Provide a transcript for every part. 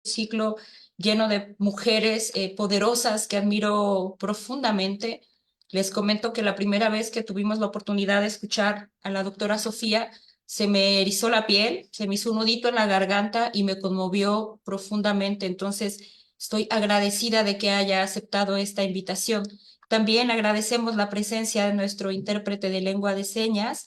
ciclo lleno de mujeres poderosas que admiro profundamente. Les comento que la primera vez que tuvimos la oportunidad de escuchar a la doctora Sofía, se me erizó la piel, se me hizo un nudito en la garganta y me conmovió profundamente. Entonces, estoy agradecida de que haya aceptado esta invitación. También agradecemos la presencia de nuestro intérprete de lengua de señas,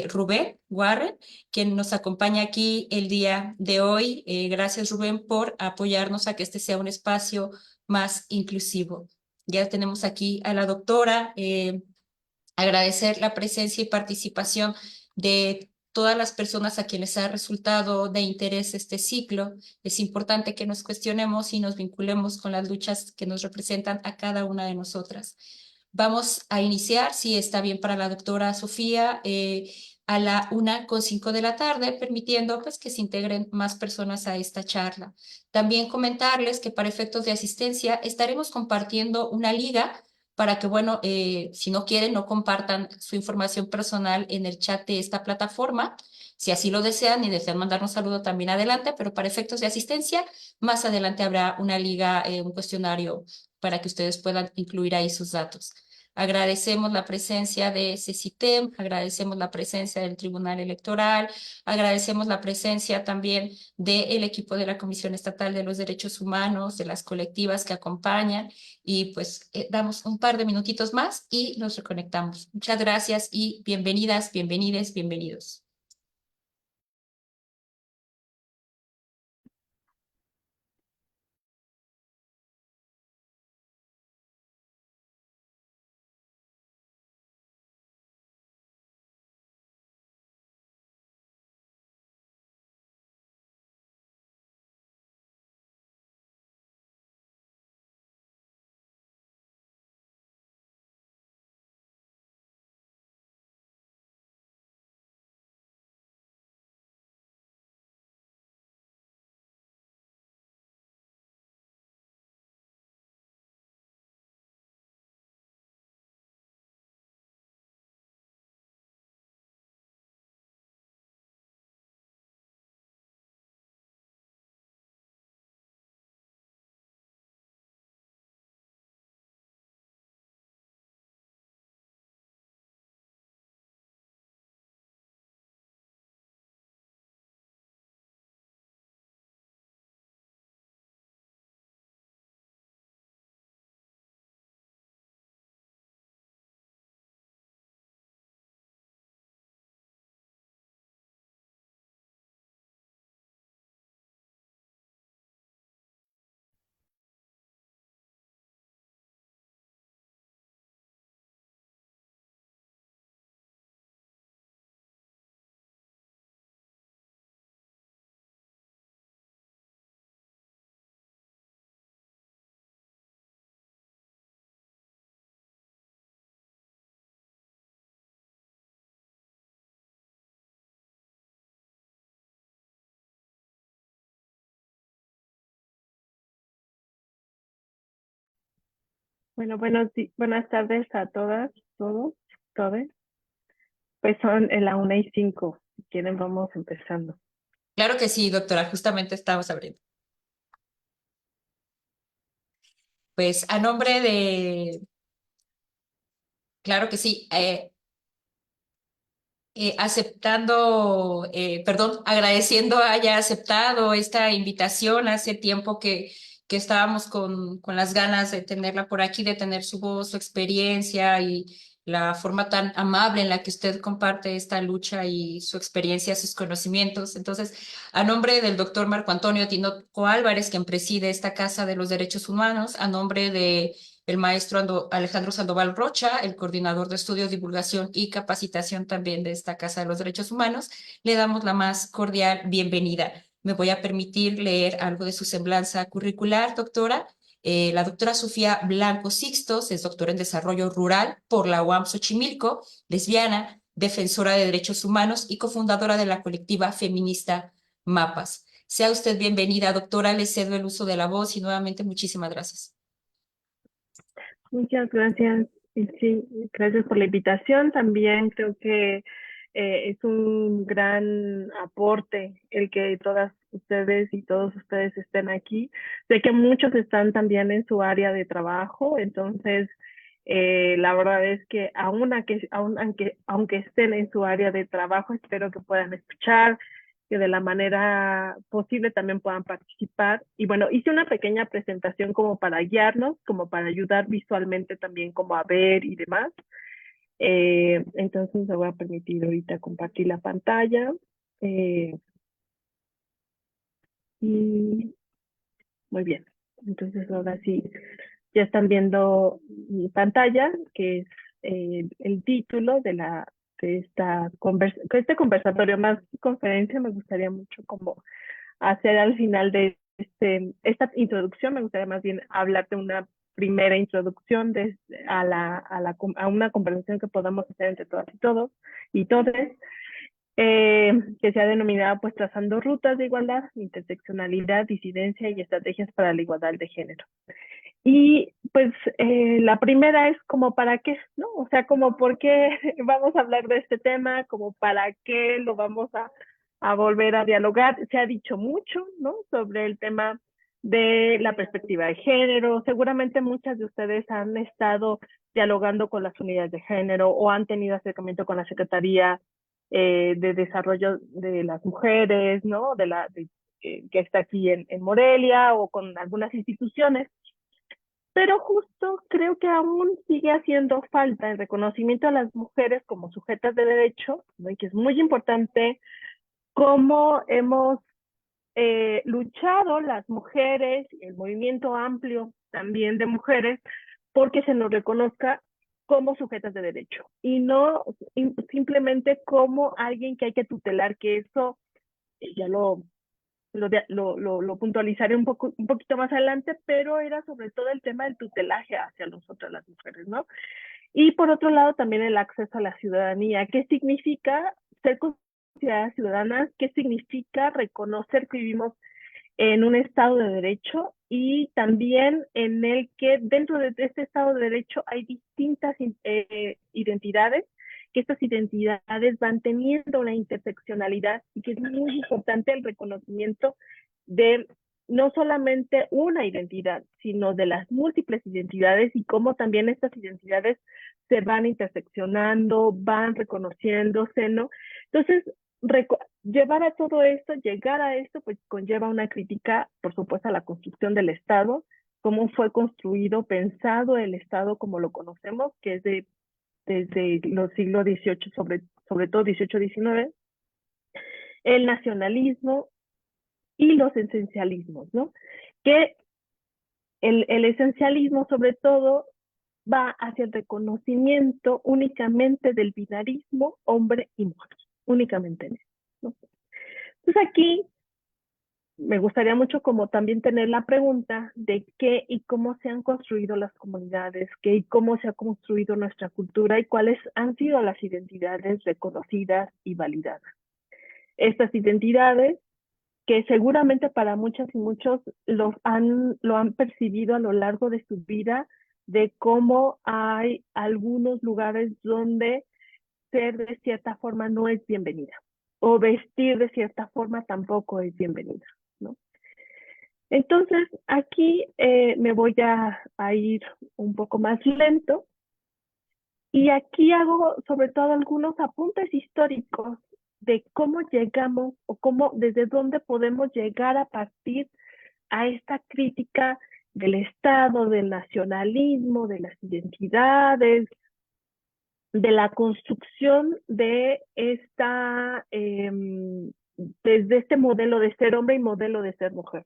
Rubén Warren, quien nos acompaña aquí el día de hoy. Gracias, Rubén, por apoyarnos a que este sea un espacio más inclusivo. Ya tenemos aquí a la doctora. Agradecer la presencia y participación de todas las personas a quienes ha resultado de interés este ciclo. Es importante que nos cuestionemos y nos vinculemos con las luchas que nos representan a cada una de nosotras. Vamos a iniciar, si está bien para la doctora Sofía, a la 1:05 de la tarde, permitiendo pues, que se integren más personas a esta charla. También comentarles que para efectos de asistencia estaremos compartiendo una liga para que, bueno, si no quieren, no compartan su información personal en el chat de esta plataforma. Si así lo desean y desean mandar un saludo también adelante, pero para efectos de asistencia, más adelante habrá una liga, un cuestionario para que ustedes puedan incluir ahí sus datos. Agradecemos la presencia de CECITEM, agradecemos la presencia del Tribunal Electoral, agradecemos la presencia también del equipo de la Comisión Estatal de los Derechos Humanos, de las colectivas que acompañan y pues damos un par de minutitos más y nos reconectamos. Muchas gracias y bienvenidas, bienvenides, bienvenidos. Bueno, buenas tardes a todas, todos, todes. Pues son la 1:05. Si quieren, vamos empezando. Claro que sí, doctora, justamente estamos abriendo. Pues a nombre de, claro que sí, perdón, agradeciendo haya aceptado esta invitación. Hace tiempo que estábamos con las ganas de tenerla por aquí, de tener su voz, su experiencia y la forma tan amable en la que usted comparte esta lucha y su experiencia, sus conocimientos. Entonces, a nombre del doctor Marco Antonio Tinoco Álvarez, quien preside esta Casa de los Derechos Humanos, a nombre de el maestro Alejandro Sandoval Rocha, el coordinador de estudios, divulgación y capacitación también de esta Casa de los Derechos Humanos, le damos la más cordial bienvenida. Me voy a permitir leer algo de su semblanza curricular, doctora. La doctora Sofía Blanco Sixtos es doctora en Desarrollo Rural por la UAM Xochimilco, lesbiana, defensora de derechos humanos y cofundadora de la colectiva feminista MAPAS. Sea usted bienvenida, doctora. Le cedo el uso de la voz y nuevamente muchísimas gracias. Muchas gracias. Y sí, gracias por la invitación. También creo que es un gran aporte el que todas ustedes y todos ustedes estén aquí. Sé que muchos están también en su área de trabajo, entonces la verdad es que aunque estén en su área de trabajo, espero que puedan escuchar, que de la manera posible también puedan participar. Y bueno, hice una pequeña presentación como para guiarnos, como para ayudar visualmente también como a ver y demás. Entonces me voy a permitir ahorita compartir la pantalla. Eh, y muy bien. Entonces ahora sí, ya están viendo mi pantalla, que es el título de este conversatorio, más conferencia. Me gustaría mucho como hacer al final de esta introducción. Me gustaría más bien hablar de una primera introducción a una conversación que podamos hacer entre todas y todos y todos, que se ha denominado pues trazando rutas de igualdad, interseccionalidad, disidencia y estrategias para la igualdad de género. Y pues la primera es como para qué, ¿no? O sea, como por qué vamos a hablar de este tema, como para qué lo vamos a volver a dialogar. Se ha dicho mucho, ¿no? Sobre el tema de la perspectiva de género. Seguramente muchas de ustedes han estado dialogando con las unidades de género o han tenido acercamiento con la Secretaría de Desarrollo de las Mujeres, ¿no? Que está aquí en Morelia o con algunas instituciones. Pero justo creo que aún sigue haciendo falta el reconocimiento a las mujeres como sujetas de derecho, ¿no? Y que es muy importante cómo hemos luchado las mujeres y el movimiento amplio también de mujeres porque se nos reconozca como sujetas de derecho y no simplemente como alguien que hay que tutelar, que eso ya lo puntualizaré un poquito más adelante, pero era sobre todo el tema del tutelaje hacia nosotras las mujeres, ¿no? Y por otro lado también el acceso a la ciudadanía. ¿Qué significa ser consideradas ciudadanas? ¿Qué significa reconocer que vivimos en un Estado de Derecho y también en el que dentro de este Estado de Derecho hay distintas identidades, que estas identidades van teniendo una interseccionalidad y que es muy importante el reconocimiento de no solamente una identidad, sino de las múltiples identidades y cómo también estas identidades se van interseccionando, van reconociéndose, ¿no? Entonces, llevar a todo esto, llegar a esto, pues conlleva una crítica, por supuesto, a la construcción del Estado, cómo fue construido, pensado el Estado como lo conocemos, que es desde los siglos XVIII, sobre todo XVIII-XIX, el nacionalismo y los esencialismos, ¿no? Que el esencialismo, sobre todo, va hacia el reconocimiento únicamente del binarismo hombre y mujer, únicamente en eso, ¿no? Entonces aquí me gustaría mucho como también tener la pregunta de qué y cómo se han construido las comunidades, qué y cómo se ha construido nuestra cultura y cuáles han sido las identidades reconocidas y validadas. Estas identidades que seguramente para muchas y muchos lo han percibido a lo largo de su vida, de cómo hay algunos lugares donde ser de cierta forma no es bienvenida o vestir de cierta forma tampoco es bienvenida, ¿no? Entonces, aquí me voy a ir un poco más lento y aquí hago sobre todo algunos apuntes históricos de cómo llegamos o cómo, desde dónde podemos llegar a partir a esta crítica del Estado, del nacionalismo, de las identidades, de la construcción de desde este modelo de ser hombre y modelo de ser mujer.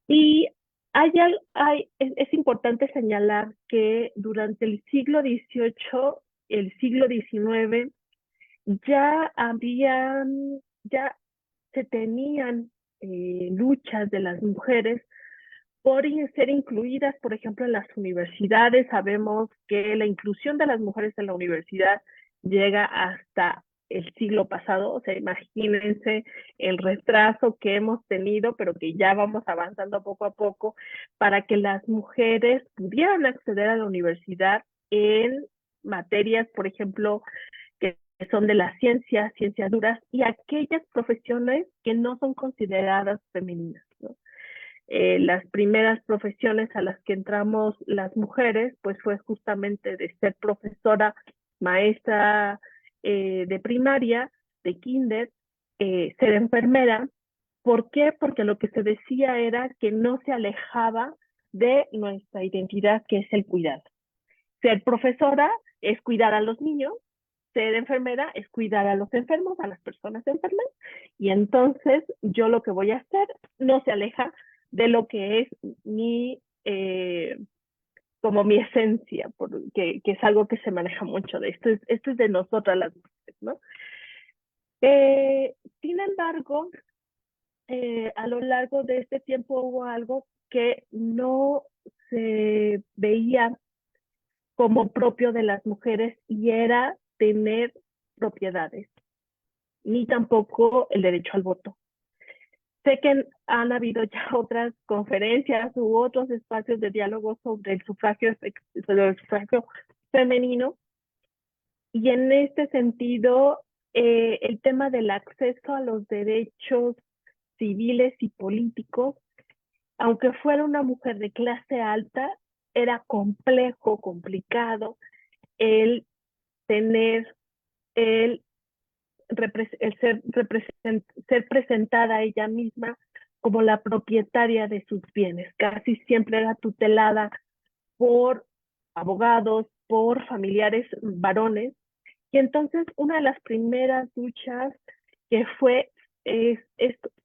Y es importante señalar que durante el siglo XVIII, el siglo XIX, ya ya se tenían luchas de las mujeres por ser incluidas, por ejemplo, en las universidades. Sabemos que la inclusión de las mujeres en la universidad llega hasta el siglo pasado, o sea, imagínense el retraso que hemos tenido, pero que ya vamos avanzando poco a poco para que las mujeres pudieran acceder a la universidad en materias, por ejemplo, que son de las ciencias, ciencias duras, y aquellas profesiones que no son consideradas femeninas, ¿no? Las primeras profesiones a las que entramos las mujeres, pues fue justamente de ser profesora, maestra de primaria, de kinder, ser enfermera. ¿Por qué? Porque lo que se decía era que no se alejaba de nuestra identidad, que es el cuidado. Ser profesora es cuidar a los niños, ser enfermera es cuidar a los enfermos, a las personas enfermas, y entonces yo lo que voy a hacer no se aleja de lo que es mi, como mi esencia, que es algo que se maneja mucho de esto es de nosotras las mujeres, ¿no? Sin embargo, a lo largo de este tiempo hubo algo que no se veía como propio de las mujeres y era tener propiedades, ni tampoco el derecho al voto. Sé que han habido ya otras conferencias u otros espacios de diálogo sobre el sufragio femenino, y en este sentido, el tema del acceso a los derechos civiles y políticos, aunque fuera una mujer de clase alta, era complejo, complicado el tener, el, el ser presentada ella misma como la propietaria de sus bienes. Casi siempre era tutelada por abogados, por familiares varones. Y entonces una de las primeras luchas que fue es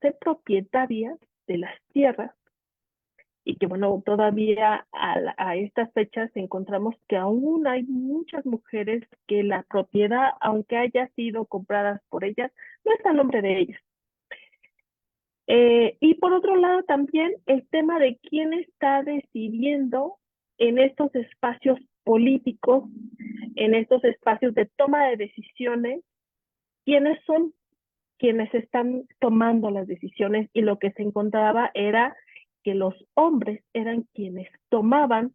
ser propietaria de las tierras, y que bueno, todavía a estas fechas encontramos que aún hay muchas mujeres que la propiedad, aunque haya sido comprada por ellas, no está a nombre de ellas. Y por otro lado también el tema de quién está decidiendo en estos espacios políticos, en estos espacios de toma de decisiones, quiénes son quienes están tomando las decisiones, y lo que se encontraba era que los hombres eran quienes tomaban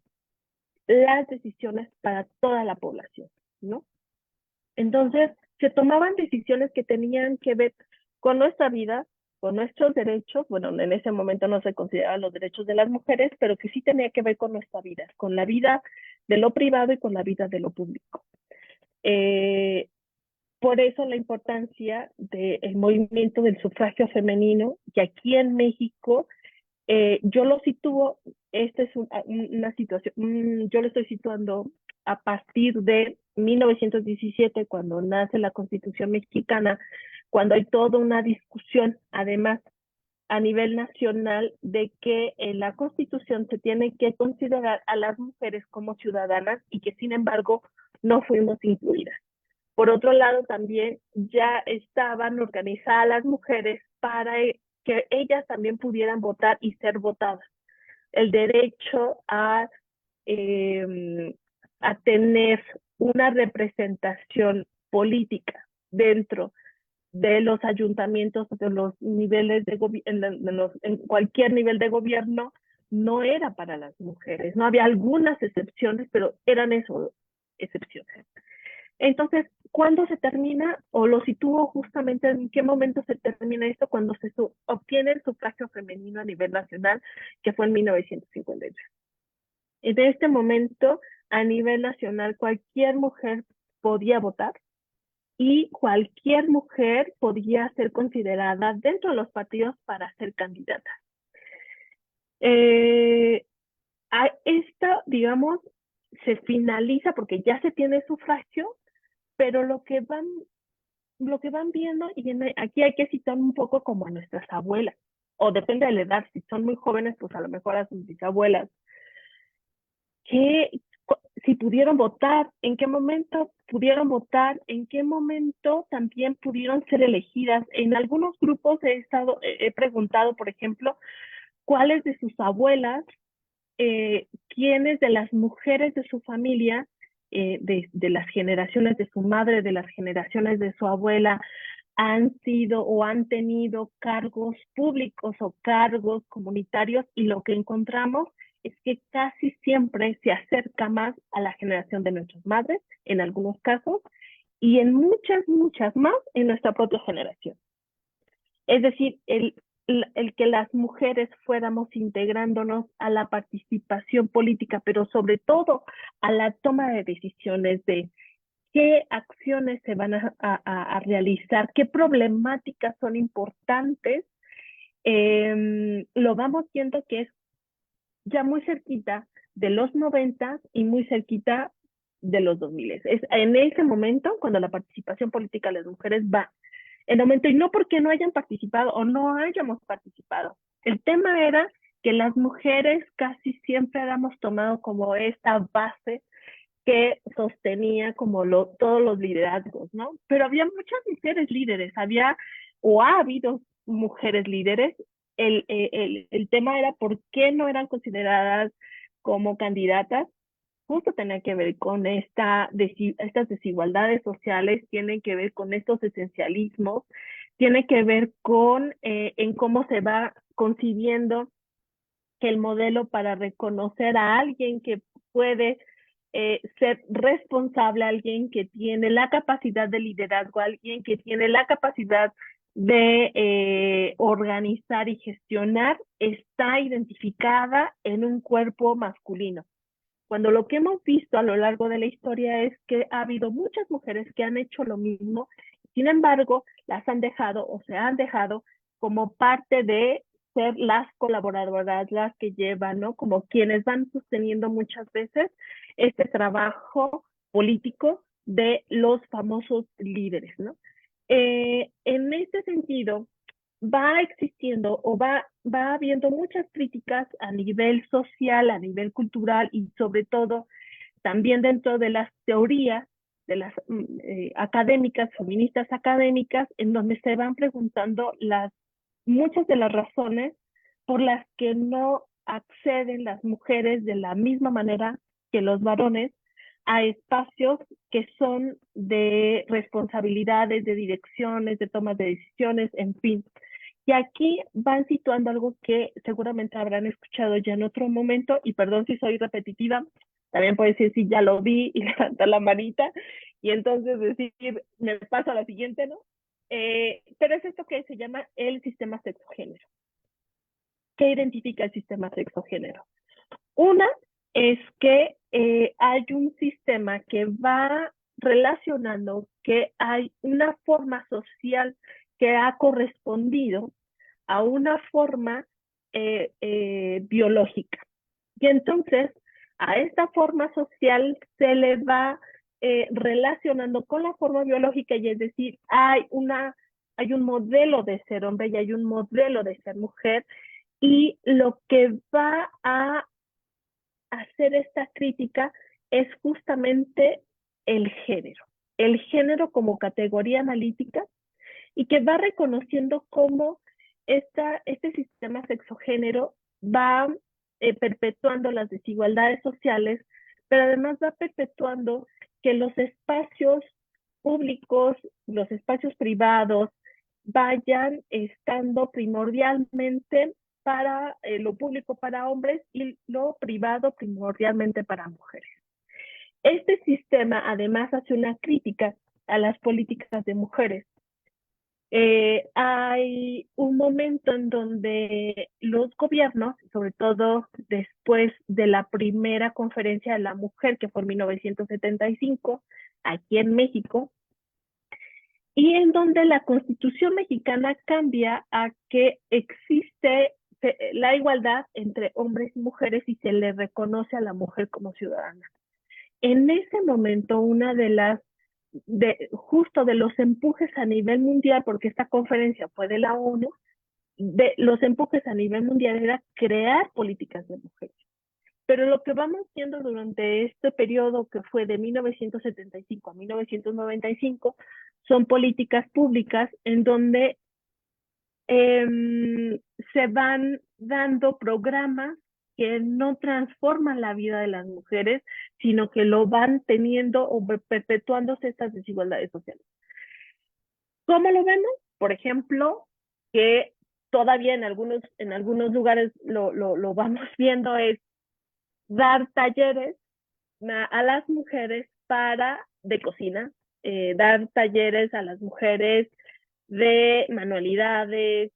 las decisiones para toda la población, ¿no? Entonces, se tomaban decisiones que tenían que ver con nuestra vida, con nuestros derechos. Bueno, en ese momento no se consideraban los derechos de las mujeres, pero que sí tenía que ver con nuestra vida, con la vida de lo privado y con la vida de lo público. Por eso la importancia del movimiento del sufragio femenino, que aquí en México yo lo sitúo, esta es una situación, yo lo estoy situando a partir de 1917, cuando nace la Constitución mexicana, cuando hay toda una discusión, además, a nivel nacional, de que en la Constitución se tiene que considerar a las mujeres como ciudadanas y que, sin embargo, no fuimos incluidas. Por otro lado, también ya estaban organizadas las mujeres para que ellas también pudieran votar y ser votadas. El derecho a tener una representación política dentro de los ayuntamientos, de los niveles de en cualquier nivel de gobierno, no era para las mujeres. No había algunas excepciones, pero eran eso, excepciones. Entonces, ¿cuándo se termina, o lo sitúo justamente en qué momento se termina esto? Cuando se obtiene el sufragio femenino a nivel nacional, que fue en 1953. En este momento, a nivel nacional, cualquier mujer podía votar y cualquier mujer podía ser considerada dentro de los partidos para ser candidata. A esta, digamos, se finaliza porque ya se tiene sufragio, pero lo que van viendo, y aquí hay que citar un poco como a nuestras abuelas, o depende de la edad, si son muy jóvenes, pues a lo mejor a sus bisabuelas, que si pudieron votar, en qué momento pudieron votar, en qué momento también pudieron ser elegidas. En algunos grupos he preguntado, por ejemplo, cuáles de sus abuelas, quiénes de las mujeres de su familia, de las generaciones de su madre, de las generaciones de su abuela, han sido o han tenido cargos públicos o cargos comunitarios, y lo que encontramos es que casi siempre se acerca más a la generación de nuestras madres, en algunos casos, y en muchas, muchas más en nuestra propia generación. Es decir, el que las mujeres fuéramos integrándonos a la participación política, pero sobre todo a la toma de decisiones de qué acciones se van a realizar, qué problemáticas son importantes, lo vamos viendo que es ya muy cerquita de los 90 y muy cerquita de los 2000. Es en ese momento cuando la participación política de las mujeres va en aumento, y no porque no hayan participado o no hayamos participado. El tema era que las mujeres casi siempre éramos tomado como esta base que sostenía como todos los liderazgos, ¿no? Pero había muchas mujeres líderes, había o ha habido mujeres líderes. El tema era por qué no eran consideradas como candidatas. Justo tenía que ver con estas desigualdades sociales, tienen que ver con estos esencialismos, tiene que ver con en cómo se va concibiendo que el modelo para reconocer a alguien que puede ser responsable, alguien que tiene la capacidad de liderazgo, alguien que tiene la capacidad de organizar y gestionar, está identificada en un cuerpo masculino. Cuando lo que hemos visto a lo largo de la historia es que ha habido muchas mujeres que han hecho lo mismo, sin embargo, las han dejado o se han dejado como parte de ser las colaboradoras, las que llevan, ¿no? Como quienes van sosteniendo muchas veces este trabajo político de los famosos líderes, ¿no? En este sentido, va existiendo o va habiendo muchas críticas a nivel social, a nivel cultural y sobre todo también dentro de las teorías de las académicas, feministas académicas, en donde se van preguntando muchas de las razones por las que no acceden las mujeres de la misma manera que los varones a espacios que son de responsabilidades, de direcciones, de tomas de decisiones, en fin. Y aquí van situando algo que seguramente habrán escuchado ya en otro momento, y perdón si soy repetitiva, también puede decir si ya lo vi y levantar la manita, y entonces decir, me paso a la siguiente, ¿no? Pero es esto que se llama el sistema sexogénero. ¿Qué identifica el sistema sexogénero? Una es que hay un sistema que va relacionando que hay una forma social que ha correspondido a una forma biológica. Y entonces a esta forma social se le va relacionando con la forma biológica, y es decir, hay un modelo de ser hombre y hay un modelo de ser mujer, y lo que va a hacer esta crítica es justamente el género como categoría analítica, y que va reconociendo cómo este sistema sexogénero va perpetuando las desigualdades sociales, pero además va perpetuando que los espacios públicos, los espacios privados, vayan estando primordialmente para lo público para hombres y lo privado primordialmente para mujeres. Este sistema además hace una crítica a las políticas de mujeres. Hay un momento en donde los gobiernos, sobre todo después de la primera conferencia de la mujer, que fue en 1975, aquí en México, y en donde la Constitución mexicana cambia a que existe la igualdad entre hombres y mujeres y se le reconoce a la mujer como ciudadana. En ese momento, una de las justo de los empujes a nivel mundial, porque esta conferencia fue de la ONU, de los empujes a nivel mundial era crear políticas de mujeres. Pero lo que vamos viendo durante este periodo, que fue de 1975 a 1995, son políticas públicas en donde se van dando programas que no transforman la vida de las mujeres, sino que lo van teniendo o perpetuándose estas desigualdades sociales. ¿Cómo lo vemos? Por ejemplo, que todavía en algunos lugares lo vamos viendo, es dar talleres a las mujeres de cocina, dar talleres a las mujeres de manualidades,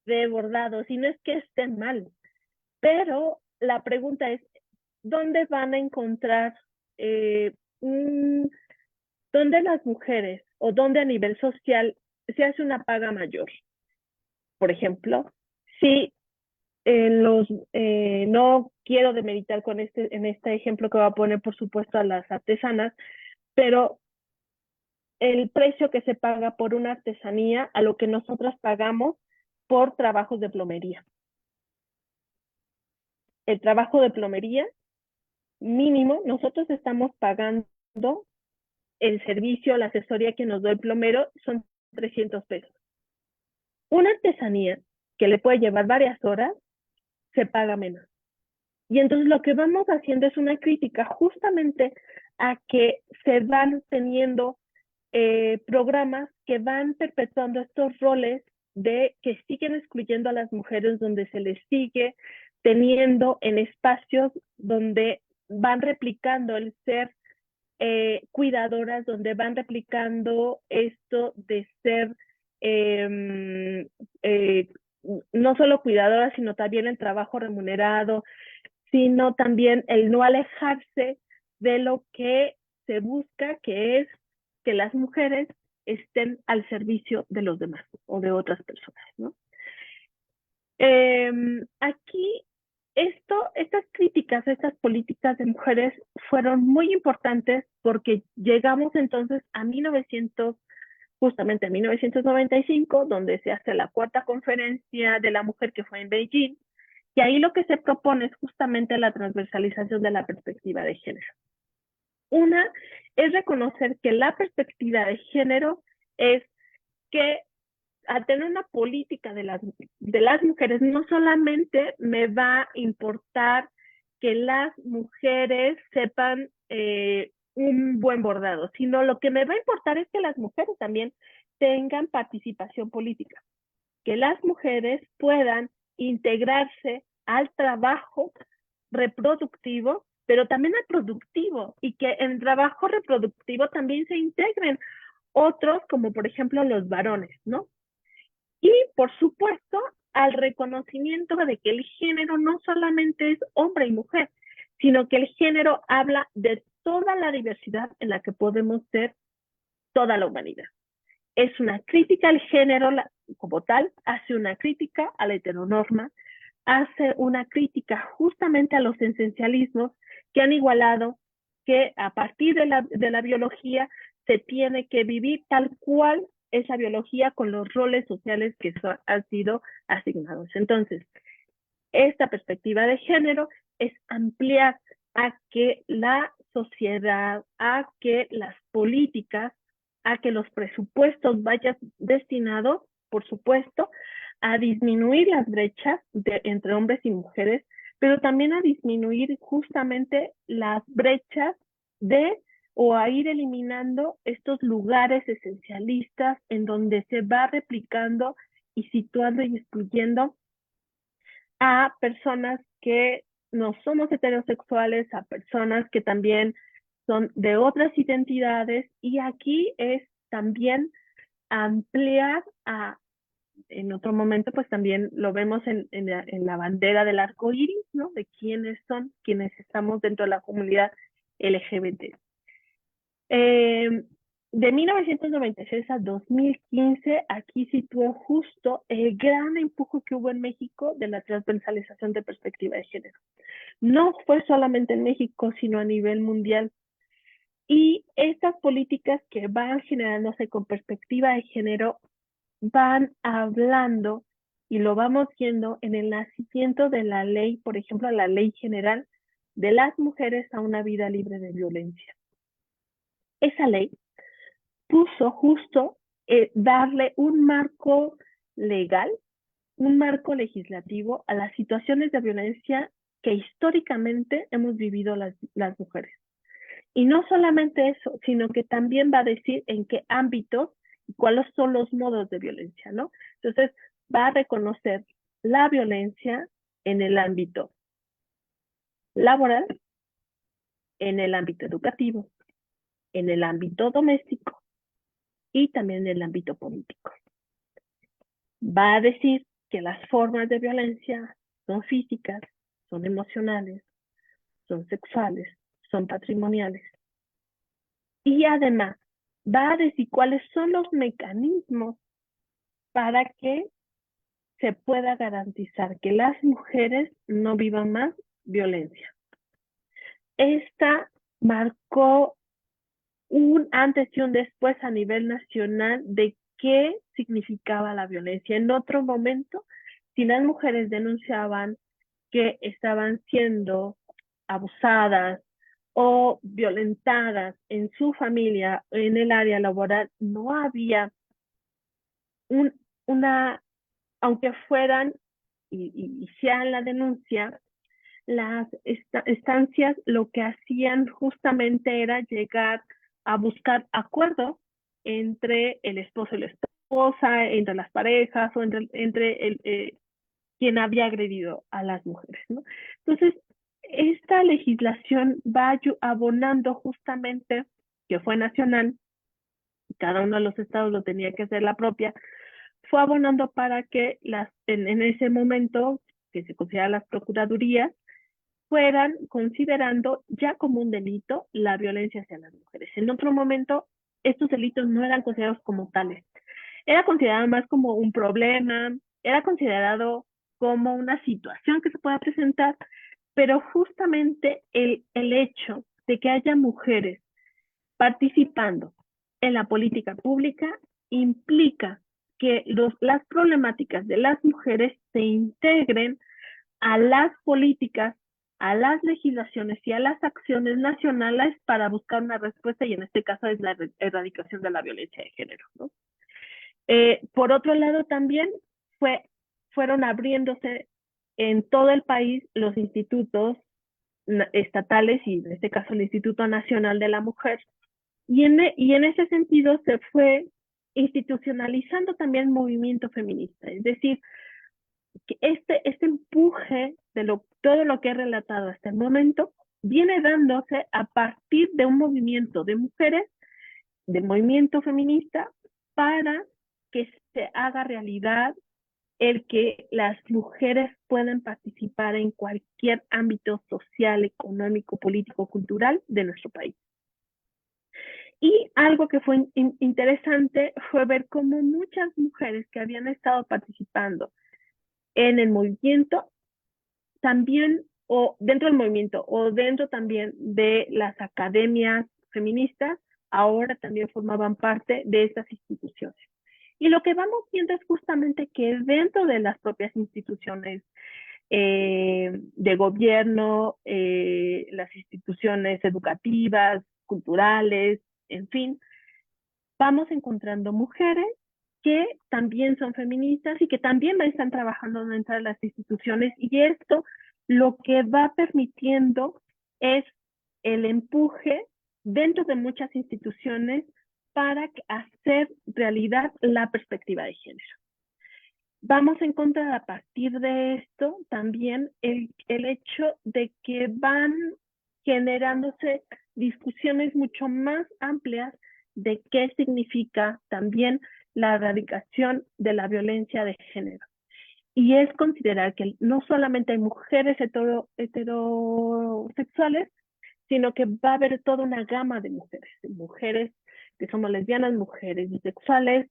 de bordados, y no es que estén mal, pero la pregunta es, ¿dónde van a encontrar, dónde las mujeres o dónde a nivel social se hace una paga mayor? Por ejemplo, si no quiero demeritar en este ejemplo que voy a poner, por supuesto, a las artesanas, pero el precio que se paga por una artesanía a lo que nosotras pagamos por trabajos de plomería. El trabajo de plomería mínimo, nosotros estamos pagando el servicio, la asesoría que nos da el plomero, son 300 pesos. Una artesanía que le puede llevar varias horas, se paga menos. Y entonces lo que vamos haciendo es una crítica justamente a que se van teniendo programas que van perpetuando estos roles de que siguen excluyendo a las mujeres, donde se les sigue teniendo en espacios donde van replicando el ser cuidadoras, donde van replicando esto de ser no solo cuidadoras, sino también el trabajo remunerado, sino también el no alejarse de lo que se busca, que es que las mujeres estén al servicio de los demás o de otras personas, ¿no? Aquí estas críticas a estas políticas de mujeres fueron muy importantes porque llegamos entonces a 1900, justamente en 1995, donde se hace la cuarta conferencia de la mujer que fue en Beijing, y ahí lo que se propone es justamente la transversalización de la perspectiva de género. Una es reconocer que la perspectiva de género es que al tener una política de las mujeres, no solamente me va a importar que las mujeres sepan un buen bordado, sino lo que me va a importar es que las mujeres también tengan participación política, que las mujeres puedan integrarse al trabajo reproductivo, pero también al productivo, y que en el trabajo reproductivo también se integren otros, como por ejemplo los varones, ¿no? Y por supuesto, al reconocimiento de que el género no solamente es hombre y mujer, sino que el género habla de toda la diversidad en la que podemos ser toda la humanidad. Es una crítica al género como tal, hace una crítica a la heteronorma, hace una crítica justamente a los esencialismos que han igualado que a partir de la biología se tiene que vivir tal cual esa biología con los roles sociales que han sido asignados. Entonces, esta perspectiva de género es ampliar a que la sociedad, a que las políticas, a que los presupuestos vayan destinados, por supuesto, a disminuir las brechas entre hombres y mujeres, pero también a disminuir justamente las brechas o a ir eliminando estos lugares esencialistas en donde se va replicando y situando y excluyendo a personas que no somos heterosexuales, a personas que también son de otras identidades, y aquí es también ampliar en otro momento, pues también lo vemos en la bandera del arco iris, ¿no? De quiénes son, quienes estamos dentro de la comunidad LGBT. De 1996 a 2015, aquí situó justo el gran empuje que hubo en México de la transversalización de perspectiva de género. No fue solamente en México, sino a nivel mundial. Y estas políticas que van generándose con perspectiva de género van hablando, y lo vamos viendo en el nacimiento de la ley, por ejemplo, la Ley General de las Mujeres a una Vida Libre de Violencia. Esa ley puso justo darle un marco legal, un marco legislativo a las situaciones de violencia que históricamente hemos vivido las mujeres. Y no solamente eso, sino que también va a decir en qué ámbitos y cuáles son los modos de violencia, ¿no? Entonces, va a reconocer la violencia en el ámbito laboral, en el ámbito educativo, en el ámbito doméstico y también en el ámbito político. Va a decir que las formas de violencia son físicas, son emocionales, son sexuales, son patrimoniales. Y además va a decir cuáles son los mecanismos para que se pueda garantizar que las mujeres no vivan más violencia. Esta marcó un antes y un después a nivel nacional de qué significaba la violencia. En otro momento, si las mujeres denunciaban que estaban siendo abusadas o violentadas en su familia, en el área laboral, no había una, aunque fueran y sean la denuncia, las estancias lo que hacían justamente era llegar a buscar acuerdos entre el esposo y la esposa, entre las parejas o entre quien había agredido a las mujeres, ¿no? Entonces, esta legislación va abonando justamente, que fue nacional, cada uno de los estados lo tenía que hacer la propia, fue abonando para que en ese momento, que se consideran las procuradurías, fueran considerando ya como un delito la violencia hacia las mujeres. En otro momento, estos delitos no eran considerados como tales. Era considerado más como un problema, era considerado como una situación que se pueda presentar, pero justamente el hecho de que haya mujeres participando en la política pública implica que las problemáticas de las mujeres se integren a las políticas, a las legislaciones y a las acciones nacionales para buscar una respuesta, y en este caso es la erradicación de la violencia de género, ¿no? Por otro lado, también fueron abriéndose en todo el país los institutos estatales y en este caso el Instituto Nacional de la Mujer. Y en ese sentido se fue institucionalizando también el movimiento feminista. Es decir, que este empuje de todo lo que he relatado hasta el momento viene dándose a partir de un movimiento de mujeres, del movimiento feminista, para que se haga realidad el que las mujeres puedan participar en cualquier ámbito social, económico, político, cultural de nuestro país. Y algo que fue interesante fue ver cómo muchas mujeres que habían estado participando en el movimiento, también, o dentro del movimiento, o dentro también de las academias feministas, ahora también formaban parte de estas instituciones. Y lo que vamos viendo es justamente que dentro de las propias instituciones de gobierno, las instituciones educativas, culturales, en fin, vamos encontrando mujeres que también son feministas y que también están trabajando dentro de las instituciones, y esto lo que va permitiendo es el empuje dentro de muchas instituciones para hacer realidad la perspectiva de género. Vamos a encontrar a partir de esto también el hecho de que van generándose discusiones mucho más amplias de qué significa también la erradicación de la violencia de género. Y es considerar que no solamente hay mujeres heterosexuales, sino que va a haber toda una gama de mujeres que somos lesbianas, mujeres bisexuales,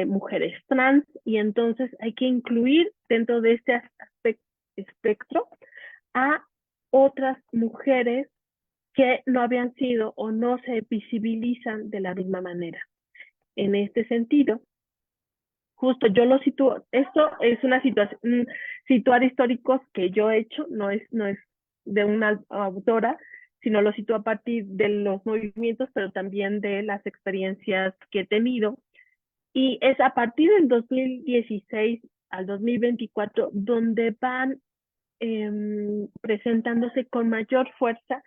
mujeres trans, y entonces hay que incluir dentro de este espectro a otras mujeres que no habían sido o no se visibilizan de la misma manera. En este sentido, justo yo lo sitúo, esto es una situación, situar históricos que yo he hecho, no es de una autora, sino lo sitúo a partir de los movimientos, pero también de las experiencias que he tenido. Y es a partir del 2016 al 2024 donde van presentándose con mayor fuerza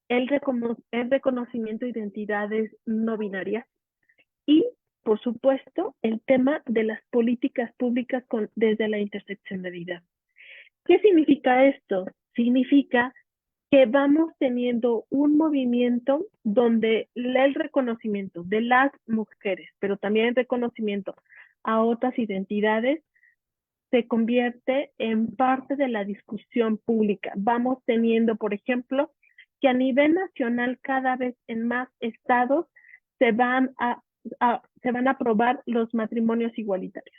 el reconocimiento de identidades no binarias y, por supuesto, el tema de las políticas públicas desde la interseccionalidad. ¿Qué significa esto? Significa que vamos teniendo un movimiento donde el reconocimiento de las mujeres, pero también el reconocimiento a otras identidades, se convierte en parte de la discusión pública. Vamos teniendo, por ejemplo, que a nivel nacional cada vez en más estados se van se van a aprobar los matrimonios igualitarios.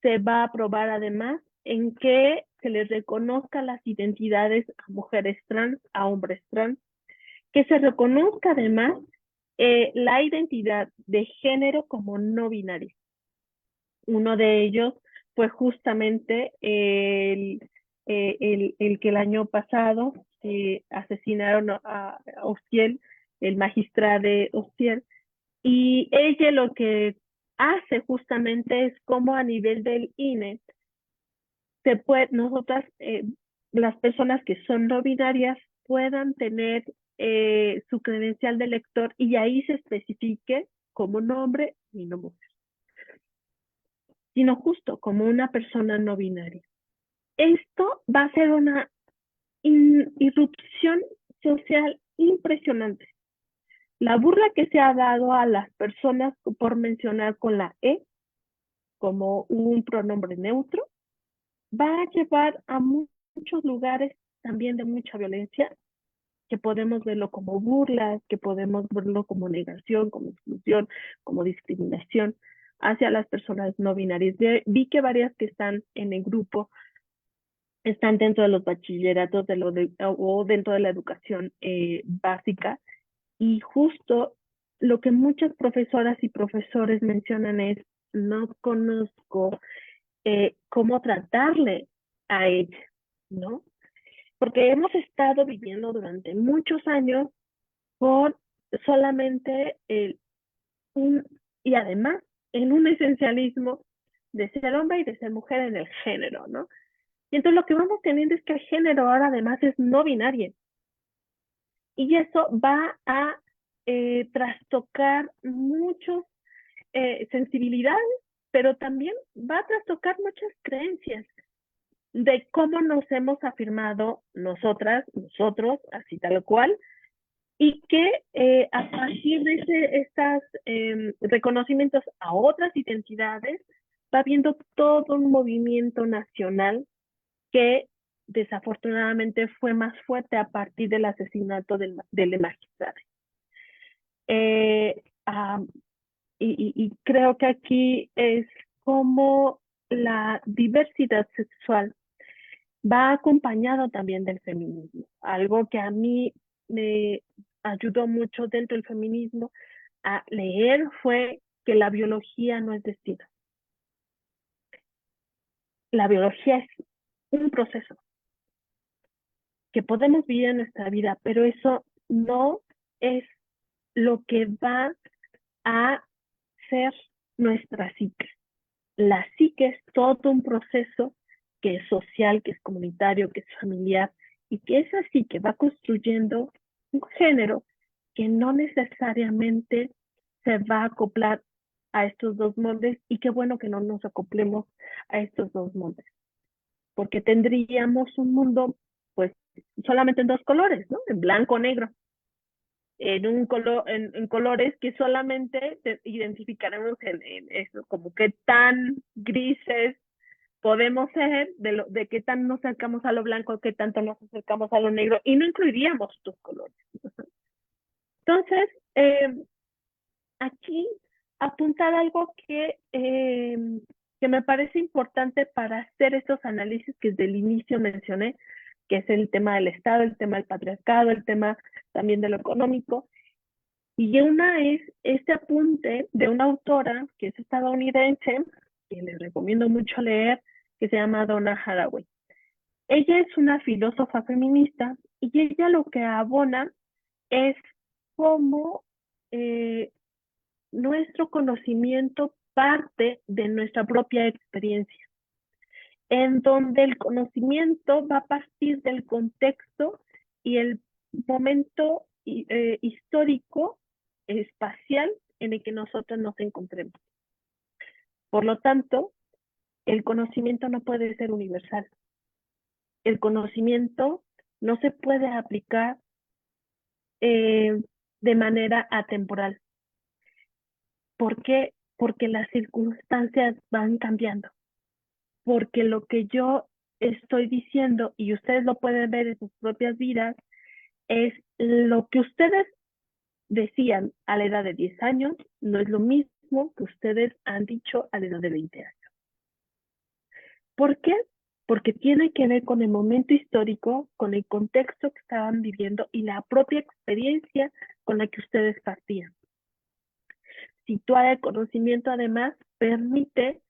Se va a aprobar además en que se les reconozca las identidades a mujeres trans, a hombres trans, que se reconozca además la identidad de género como no binaria. Uno de ellos fue justamente el que el año pasado asesinaron a Ociel, el magistrado Ociel, y ella lo que hace justamente es como a nivel del INE, nosotras, las personas que son no binarias, puedan tener su credencial de lector y ahí se especifique como nombre y no mujer, sino justo como una persona no binaria. Esto va a ser una irrupción social impresionante. La burla que se ha dado a las personas por mencionar con la E como un pronombre neutro va a llevar a muchos lugares también de mucha violencia, que podemos verlo como burlas, que podemos verlo como negación, como exclusión, como discriminación hacia las personas no binarias. Vi que varias que están en el grupo están dentro de los bachilleratos o dentro de la educación básica, y justo lo que muchas profesoras y profesores mencionan es: no conozco cómo tratarle a ella, ¿no? Porque hemos estado viviendo durante muchos años con solamente y además en un esencialismo de ser hombre y de ser mujer en el género, ¿no? Y entonces lo que vamos teniendo es que el género ahora además es no binario. Y eso va a trastocar muchas sensibilidades, pero también va a trastocar muchas creencias de cómo nos hemos afirmado nosotras, nosotros, así tal cual, y que a partir de estos reconocimientos a otras identidades va habiendo todo un movimiento nacional que desafortunadamente fue más fuerte a partir del asesinato del magistrado. Um, y creo que aquí es como la diversidad sexual va acompañado también del feminismo. Algo que a mí me ayudó mucho dentro del feminismo a leer fue que la biología no es destino. La biología es un proceso que podemos vivir en nuestra vida, pero eso no es lo que va a ser nuestra psique. La psique es todo un proceso que es social, que es comunitario, que es familiar, y que es así que va construyendo un género que no necesariamente se va a acoplar a estos dos moldes, y qué bueno que no nos acoplemos a estos dos moldes, porque tendríamos un mundo pues solamente en dos colores, ¿no? En blanco o negro, en colores que solamente identificaremos en eso, como qué tan grises podemos ser, de qué tan nos acercamos a lo blanco, qué tanto nos acercamos a lo negro, y no incluiríamos estos colores. Entonces, aquí apuntar algo que me parece importante para hacer estos análisis que desde el inicio mencioné, que es el tema del Estado, el tema del patriarcado, el tema también de lo económico. Y una es este apunte de una autora que es estadounidense, que les recomiendo mucho leer, que se llama Donna Haraway. Ella es una filósofa feminista y ella lo que abona es cómo nuestro conocimiento parte de nuestra propia experiencia, en donde el conocimiento va a partir del contexto y el momento histórico, espacial en el que nosotros nos encontremos. Por lo tanto, el conocimiento no puede ser universal. El conocimiento no se puede aplicar de manera atemporal. ¿Por qué? Porque las circunstancias van cambiando. Porque lo que yo estoy diciendo, y ustedes lo pueden ver en sus propias vidas, es lo que ustedes decían a la edad de 10 años, no es lo mismo que ustedes han dicho a la edad de 20 años. ¿Por qué? Porque tiene que ver con el momento histórico, con el contexto que estaban viviendo y la propia experiencia con la que ustedes partían. Situar el conocimiento, además, permite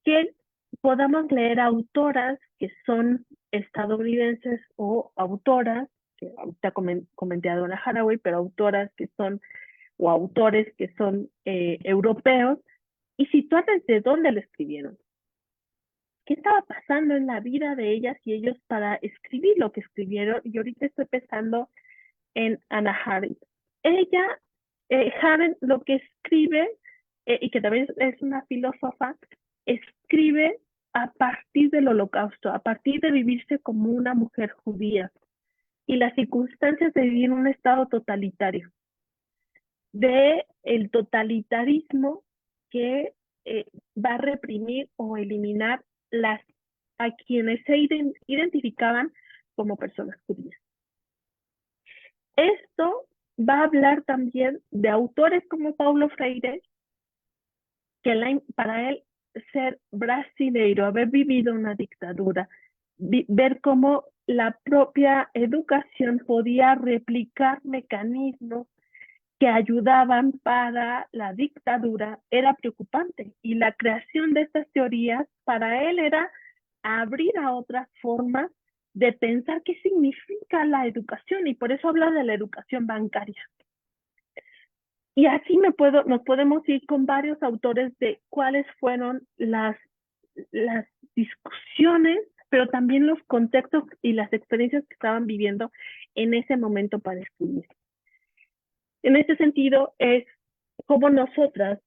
que podamos leer autoras que son estadounidenses o autoras, que ahorita comenté a Donna Haraway, pero autoras que son, o autores que son europeos, y situar desde dónde lo escribieron. ¿Qué estaba pasando en la vida de ellas y ellos para escribir lo que escribieron? Y ahorita estoy pensando en Hannah Arendt. Ella, Arendt, lo que escribe, y que también es una filósofa, escribe a partir del Holocausto, a partir de vivirse como una mujer judía y las circunstancias de vivir en un estado totalitario, de el totalitarismo que va a reprimir o eliminar a quienes se identificaban como personas judías. Esto va a hablar también de autores como Paulo Freire, que para él ser brasileiro, haber vivido una dictadura, ver cómo la propia educación podía replicar mecanismos que ayudaban para la dictadura, era preocupante. Y la creación de estas teorías para él era abrir a otras formas de pensar qué significa la educación, y por eso habla de la educación bancaria. Y así nos podemos ir con varios autores de cuáles fueron las discusiones, pero también los contextos y las experiencias que estaban viviendo en ese momento para escribir. En este sentido, es como nosotras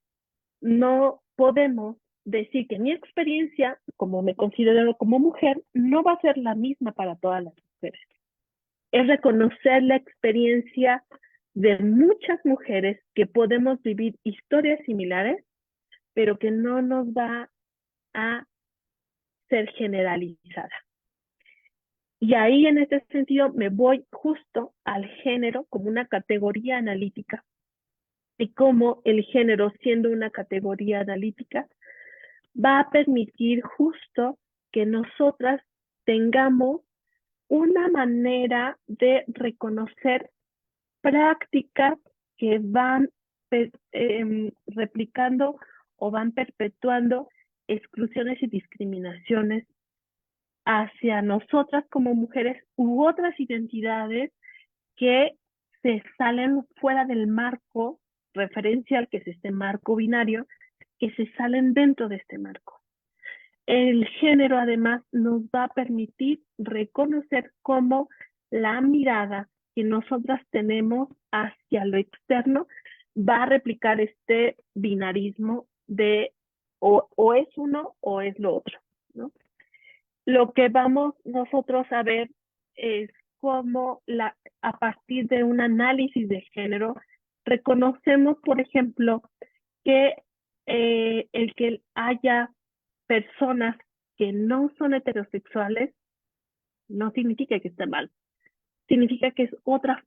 no podemos decir que mi experiencia, como me considero como mujer, no va a ser la misma para todas las mujeres. Es reconocer la experiencia de muchas mujeres que podemos vivir historias similares, pero que no nos va a ser generalizada. Y ahí, en este sentido, me voy justo al género como una categoría analítica, y cómo el género, siendo una categoría analítica, va a permitir justo que nosotras tengamos una manera de reconocer prácticas que van replicando o van perpetuando exclusiones y discriminaciones hacia nosotras como mujeres u otras identidades que se salen fuera del marco referencial, que es este marco binario, que se salen dentro de este marco. El género, además, nos va a permitir reconocer cómo la mirada que nosotras tenemos hacia lo externo va a replicar este binarismo de o es uno o es lo otro, ¿no? Lo que vamos nosotros a ver es cómo a partir de un análisis de género reconocemos, por ejemplo, que el que haya personas que no son heterosexuales no significa que esté mal, significa que es otra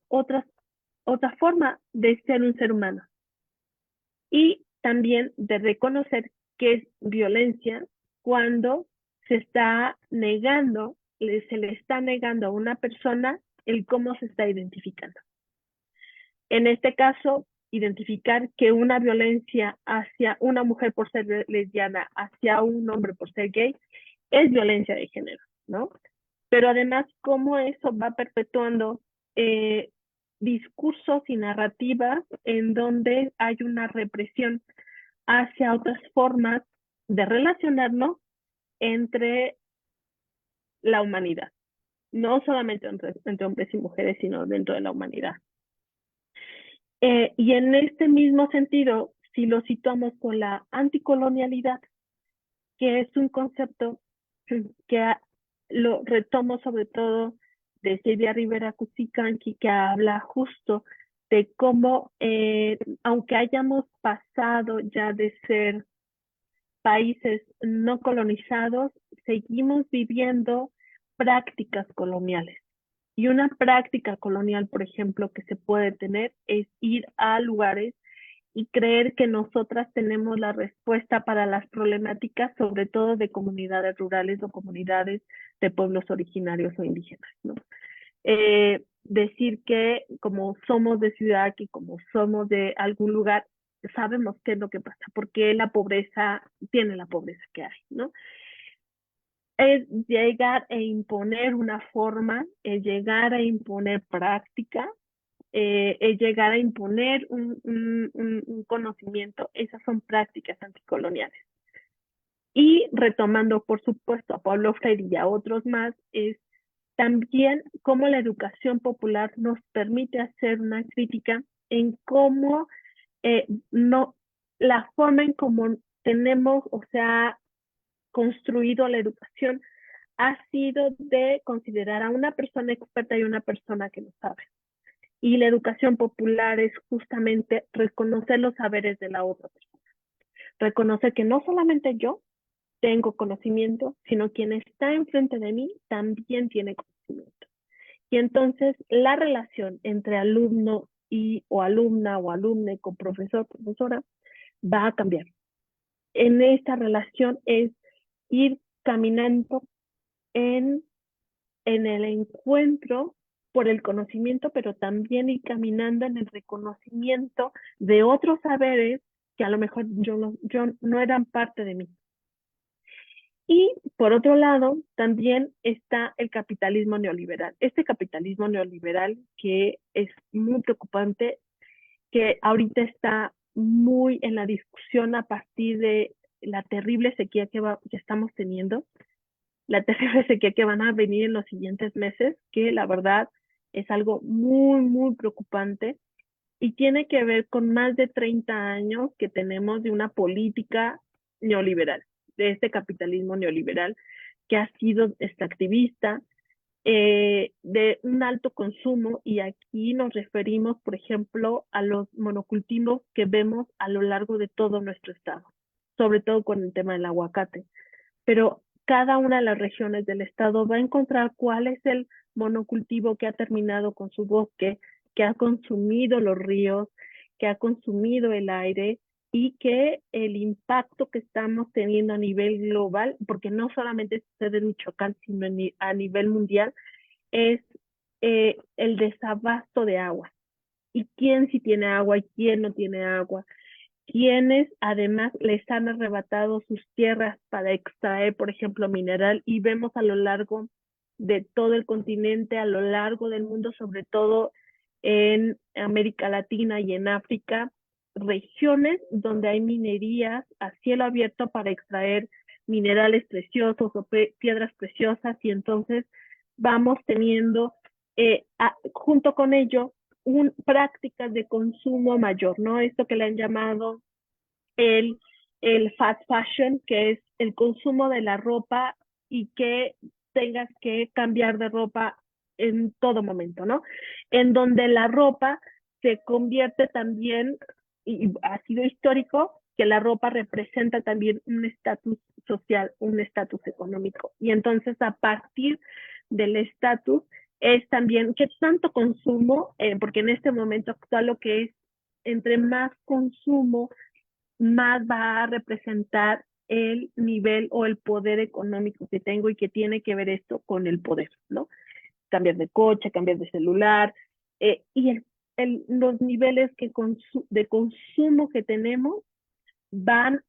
forma de ser un ser humano. Y también de reconocer que es violencia cuando se está negando, se le está negando a una persona el cómo se está identificando. En este caso, identificar que una violencia hacia una mujer por ser lesbiana, hacia un hombre por ser gay, es violencia de género, ¿no? Pero además, cómo eso va perpetuando discursos y narrativas en donde hay una represión hacia otras formas de relacionarnos entre la humanidad, no solamente entre hombres y mujeres, sino dentro de la humanidad. Y en este mismo sentido, si lo situamos con la anticolonialidad, que es un concepto que lo retomo sobre todo de Silvia Rivera Cusicanqui, que habla justo de cómo, aunque hayamos pasado ya de ser países no colonizados, seguimos viviendo prácticas coloniales. Y una práctica colonial, por ejemplo, que se puede tener es ir a lugares y creer que nosotras tenemos la respuesta para las problemáticas, sobre todo de comunidades rurales o comunidades de pueblos originarios o indígenas, ¿no? Decir que como somos de ciudad, que como somos de algún lugar, sabemos qué es lo que pasa, porque la pobreza tiene la pobreza que hay, ¿no? Es llegar a imponer una forma, es llegar a imponer práctica, es llegar a imponer un conocimiento. Esas son prácticas anticoloniales. Y retomando, por supuesto, a Pablo Freire y a otros más, es también cómo la educación popular nos permite hacer una crítica en cómo no, la forma en cómo tenemos, o sea, construido la educación ha sido de considerar a una persona experta y una persona que no sabe. Y la educación popular es justamente reconocer los saberes de la otra persona. Reconocer que no solamente yo tengo conocimiento, sino quien está enfrente de mí también tiene conocimiento. Y entonces la relación entre alumno y o alumna o alumne con profesor, profesora, va a cambiar. En esta relación es ir caminando en el encuentro por el conocimiento, pero también ir caminando en el reconocimiento de otros saberes que a lo mejor yo no eran parte de mí. Y por otro lado, también está el capitalismo neoliberal. Este capitalismo neoliberal que es muy preocupante, que ahorita está muy en la discusión a partir de la terrible sequía que estamos teniendo, la terrible sequía que van a venir en los siguientes meses, que la verdad es algo muy, muy preocupante y tiene que ver con más de 30 años que tenemos de una política neoliberal, de este capitalismo neoliberal que ha sido extractivista, de un alto consumo, y aquí nos referimos, por ejemplo, a los monocultivos que vemos a lo largo de todo nuestro estado, sobre todo con el tema del aguacate. Pero cada una de las regiones del estado va a encontrar cuál es el monocultivo que ha terminado con su bosque, que ha consumido los ríos, que ha consumido el aire, y que el impacto que estamos teniendo a nivel global, porque no solamente sucede en Michoacán, sino a nivel mundial, es el desabasto de agua. Y quién sí tiene agua y quién no tiene agua. Quienes además les han arrebatado sus tierras para extraer, por ejemplo, mineral, y vemos a lo largo de todo el continente, a lo largo del mundo, sobre todo en América Latina y en África, regiones donde hay minerías a cielo abierto para extraer minerales preciosos o piedras preciosas, y entonces vamos teniendo junto con ello prácticas de consumo mayor, ¿no? Esto que le han llamado el, el fast fashion, que es el consumo de la ropa y que tengas que cambiar de ropa en todo momento, ¿no? En donde la ropa se convierte también, y ha sido histórico, que la ropa representa también un estatus social, un estatus económico. Y entonces a partir del estatus es también qué tanto consumo, porque en este momento actual lo que es, entre más consumo, más va a representar el nivel o el poder económico que tengo, y que tiene que ver esto con el poder, ¿no? Cambiar de coche, cambiar de celular, y los niveles de consumo que tenemos van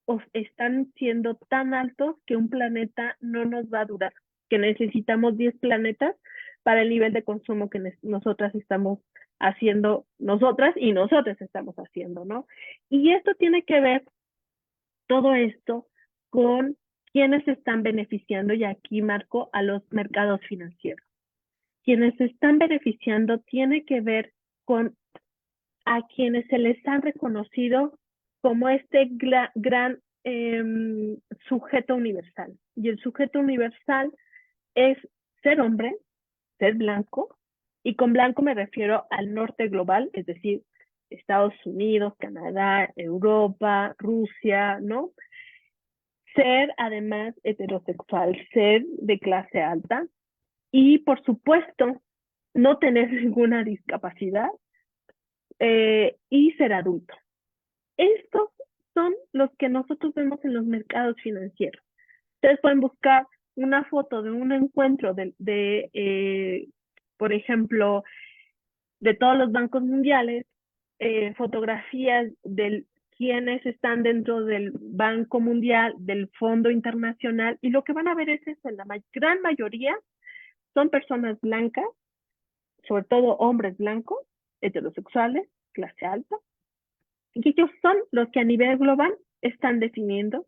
o están siendo tan altos que un planeta no nos va a durar, que necesitamos 10 planetas para el nivel de consumo que nosotras estamos haciendo, nosotras y nosotros estamos haciendo, ¿no? Y esto tiene que ver, todo esto, con quienes se están beneficiando, y aquí marco a los mercados financieros. Quienes se están beneficiando tiene que ver con a quienes se les han reconocido como este gran sujeto universal. Y el sujeto universal es ser hombre, ser blanco, y con blanco me refiero al norte global, es decir, Estados Unidos, Canadá, Europa, Rusia, ¿no? Ser además heterosexual, ser de clase alta y por supuesto no tener ninguna discapacidad y ser adulto. Estos son los que nosotros vemos en los mercados financieros. Ustedes pueden buscar una foto de un encuentro por ejemplo, de todos los bancos mundiales, fotografías de quienes están dentro del Banco Mundial, del Fondo Internacional, y lo que van a ver es eso, la gran mayoría son personas blancas, sobre todo hombres blancos, heterosexuales, clase alta, y ellos son los que a nivel global están definiendo,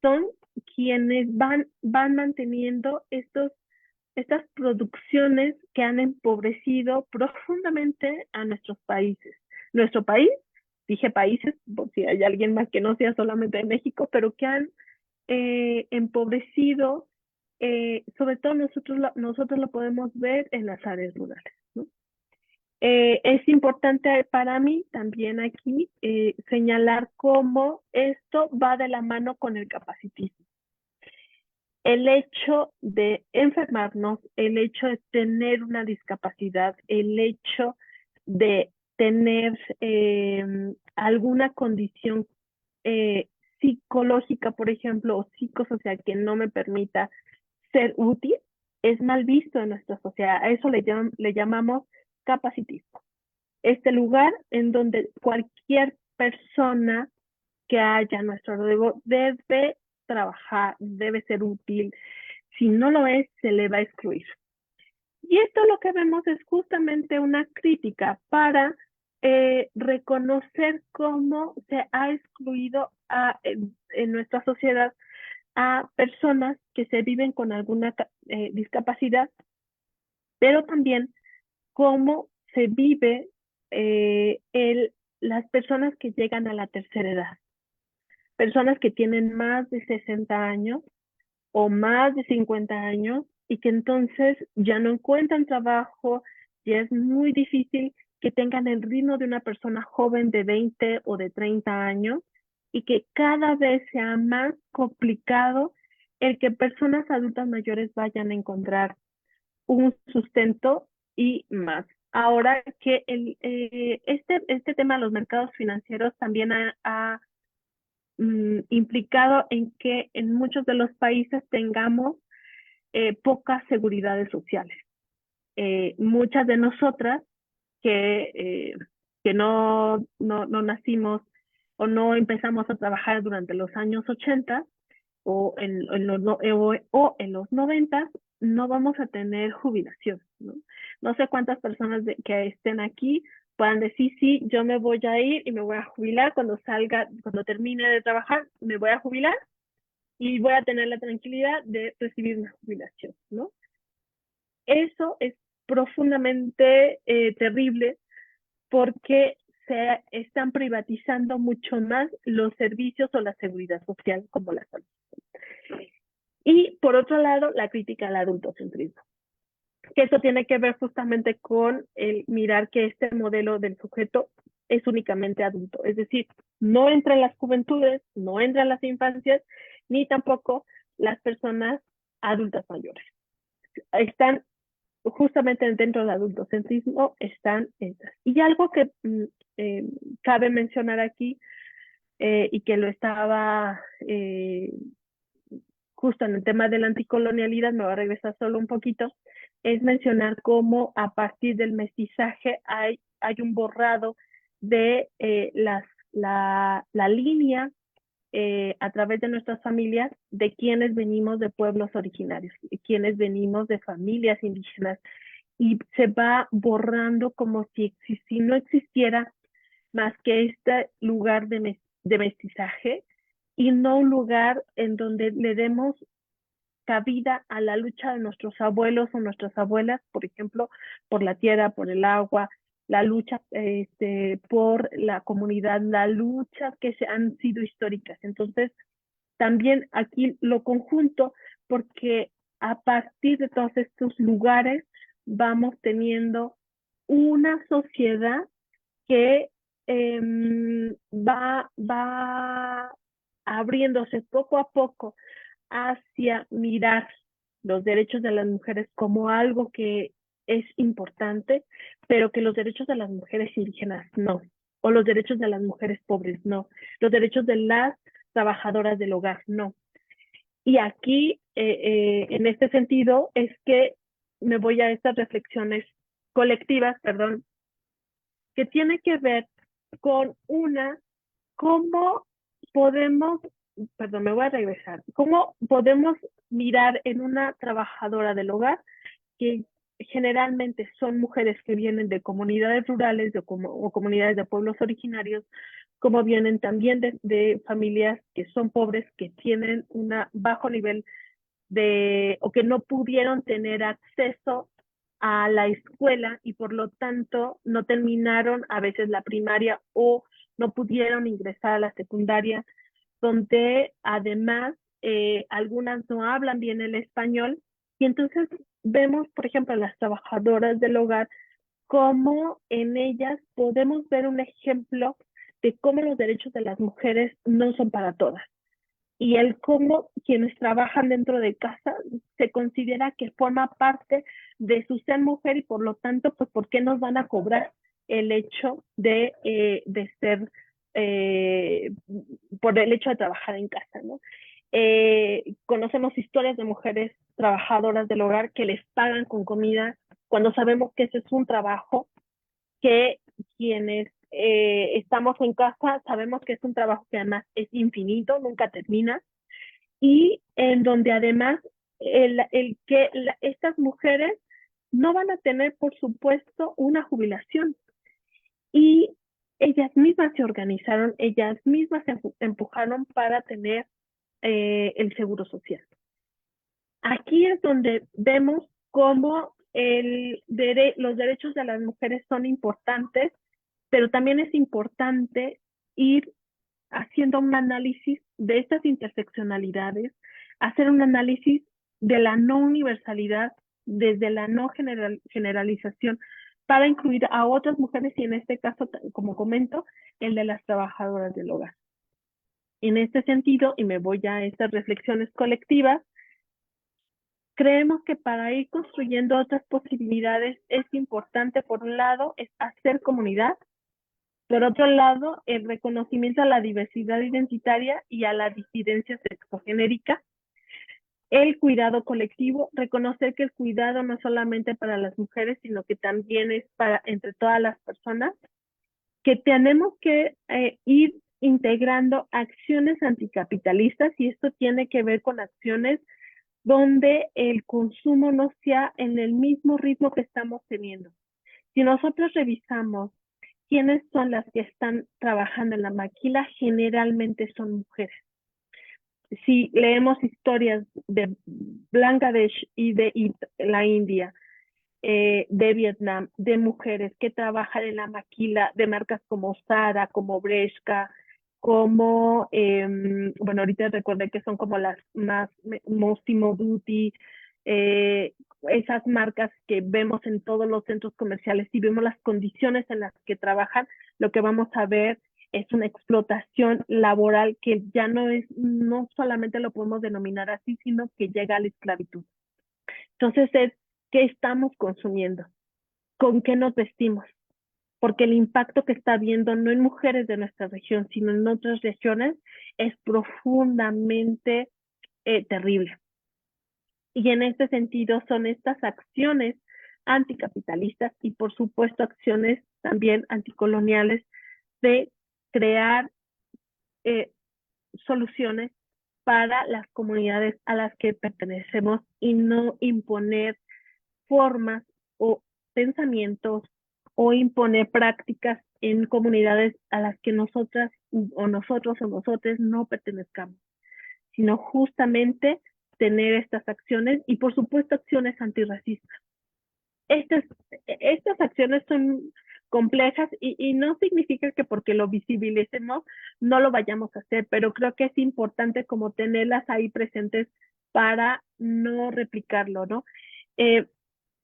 son quienes van manteniendo estas producciones que han empobrecido profundamente a nuestros países. Nuestro país, dije países, por si hay alguien más que no sea solamente de México, pero que han empobrecido, sobre todo nosotros lo podemos ver en las áreas rurales, ¿no? Es importante para mí también aquí señalar cómo esto va de la mano con el capacitismo. El hecho de enfermarnos, el hecho de tener una discapacidad, el hecho de tener alguna condición psicológica, por ejemplo, o psicosocial que no me permita ser útil, es mal visto en nuestra sociedad. A eso le llamamos capacitismo. Este lugar en donde cualquier persona que haya a nuestro alrededor debe trabajar, debe ser útil. Si no lo es, se le va a excluir. Y esto lo que vemos es justamente una crítica para reconocer cómo se ha excluido en nuestra sociedad a personas que se viven con alguna discapacidad, pero también cómo se vive las personas que llegan a la tercera edad. Personas que tienen más de 60 años o más de 50 años y que entonces ya no encuentran trabajo, ya es muy difícil que tengan el ritmo de una persona joven de 20 o de 30 años y que cada vez sea más complicado el que personas adultas mayores vayan a encontrar un sustento y más. Ahora que este tema de los mercados financieros también ha implicado en que en muchos de los países tengamos pocas seguridades sociales. Muchas de nosotras que no nacimos o no empezamos a trabajar durante los años 80 o en los 90, no vamos a tener jubilación, ¿no? No sé cuántas personas que estén aquí puedan decir, sí, yo me voy a ir y me voy a jubilar cuando termine de trabajar, me voy a jubilar y voy a tener la tranquilidad de recibir una jubilación, ¿no? Eso es profundamente terrible porque se están privatizando mucho más los servicios o la seguridad social como la salud. Y por otro lado, la crítica al adultocentrismo, que eso tiene que ver justamente con el mirar que este modelo del sujeto es únicamente adulto, es decir, no entran las juventudes, no entran las infancias, ni tampoco las personas adultas mayores. Están justamente dentro del adultocentrismo, están estas. Y algo que cabe mencionar aquí y que lo estaba justo en el tema de la anticolonialidad, me voy a regresar solo un poquito, es mencionar cómo a partir del mestizaje hay un borrado de la línea a través de nuestras familias de quienes venimos de pueblos originarios, de quienes venimos de familias indígenas, y se va borrando como si no existiera más que este lugar de mestizaje y no un lugar en donde le demos cabida a la lucha de nuestros abuelos o nuestras abuelas, por ejemplo, por la tierra, por el agua, la lucha por la comunidad, la lucha que se han sido históricas. Entonces, también aquí lo conjunto porque a partir de todos estos lugares vamos teniendo una sociedad que va abriéndose poco a poco hacia mirar los derechos de las mujeres como algo que es importante, pero que los derechos de las mujeres indígenas no, o los derechos de las mujeres pobres no, los derechos de las trabajadoras del hogar no. Y aquí, en este sentido, es que me voy a estas reflexiones colectivas, perdón, que tiene que ver con cómo podemos, perdón, me voy a regresar, cómo podemos mirar en una trabajadora del hogar que generalmente son mujeres que vienen de comunidades rurales o comunidades de pueblos originarios, como vienen también de familias que son pobres, que tienen un bajo nivel o que no pudieron tener acceso a la escuela y por lo tanto no terminaron a veces la primaria o no pudieron ingresar a la secundaria, donde además algunas no hablan bien el español y entonces vemos, por ejemplo, las trabajadoras del hogar, cómo en ellas podemos ver un ejemplo de cómo los derechos de las mujeres no son para todas y el cómo quienes trabajan dentro de casa se considera que forma parte de su ser mujer y por lo tanto, pues, ¿por qué nos van a cobrar el hecho de ser, por el hecho de trabajar en casa, ¿no? Conocemos historias de mujeres trabajadoras del hogar que les pagan con comida cuando sabemos que ese es un trabajo que quienes estamos en casa sabemos que es un trabajo que además es infinito, nunca termina, y en donde además estas mujeres no van a tener, por supuesto, una jubilación. Y ellas mismas se organizaron, ellas mismas se empujaron para tener el seguro social. Aquí es donde vemos cómo los derechos de las mujeres son importantes, pero también es importante ir haciendo un análisis de estas interseccionalidades, hacer un análisis de la no universalidad, desde la no generalización, para incluir a otras mujeres y en este caso, como comento, el de las trabajadoras del hogar. En este sentido, y me voy a estas reflexiones colectivas, creemos que para ir construyendo otras posibilidades es importante, por un lado, es hacer comunidad, por otro lado, el reconocimiento a la diversidad identitaria y a la disidencia sexogenérica, el cuidado colectivo, reconocer que el cuidado no es solamente para las mujeres, sino que también es para entre todas las personas, que tenemos que ir integrando acciones anticapitalistas y esto tiene que ver con acciones donde el consumo no sea en el mismo ritmo que estamos teniendo. Si nosotros revisamos quiénes son las que están trabajando en la maquila, generalmente son mujeres. Si leemos historias de Bangladesh y de la India, de Vietnam, de mujeres que trabajan en la maquila de marcas como Zara, como Bershka, como, bueno, ahorita recuerden que son como las más, Mossimo Duty, esas marcas que vemos en todos los centros comerciales y vemos las condiciones en las que trabajan, lo que vamos a ver es una explotación laboral que ya no solamente lo podemos denominar así, sino que llega a la esclavitud. Entonces es, ¿qué estamos consumiendo? ¿Con qué nos vestimos? Porque el impacto que está habiendo no en mujeres de nuestra región, sino en otras regiones, es profundamente terrible. Y en este sentido son estas acciones anticapitalistas y por supuesto acciones también anticoloniales de crear soluciones para las comunidades a las que pertenecemos y no imponer formas o pensamientos o imponer prácticas en comunidades a las que nosotras o nosotros o nosotros no pertenezcamos, sino justamente tener estas acciones y por supuesto acciones antirracistas. Estas, estas acciones son complejas y no significa que porque lo visibilicemos no lo vayamos a hacer, pero creo que es importante como tenerlas ahí presentes para no replicarlo, ¿no?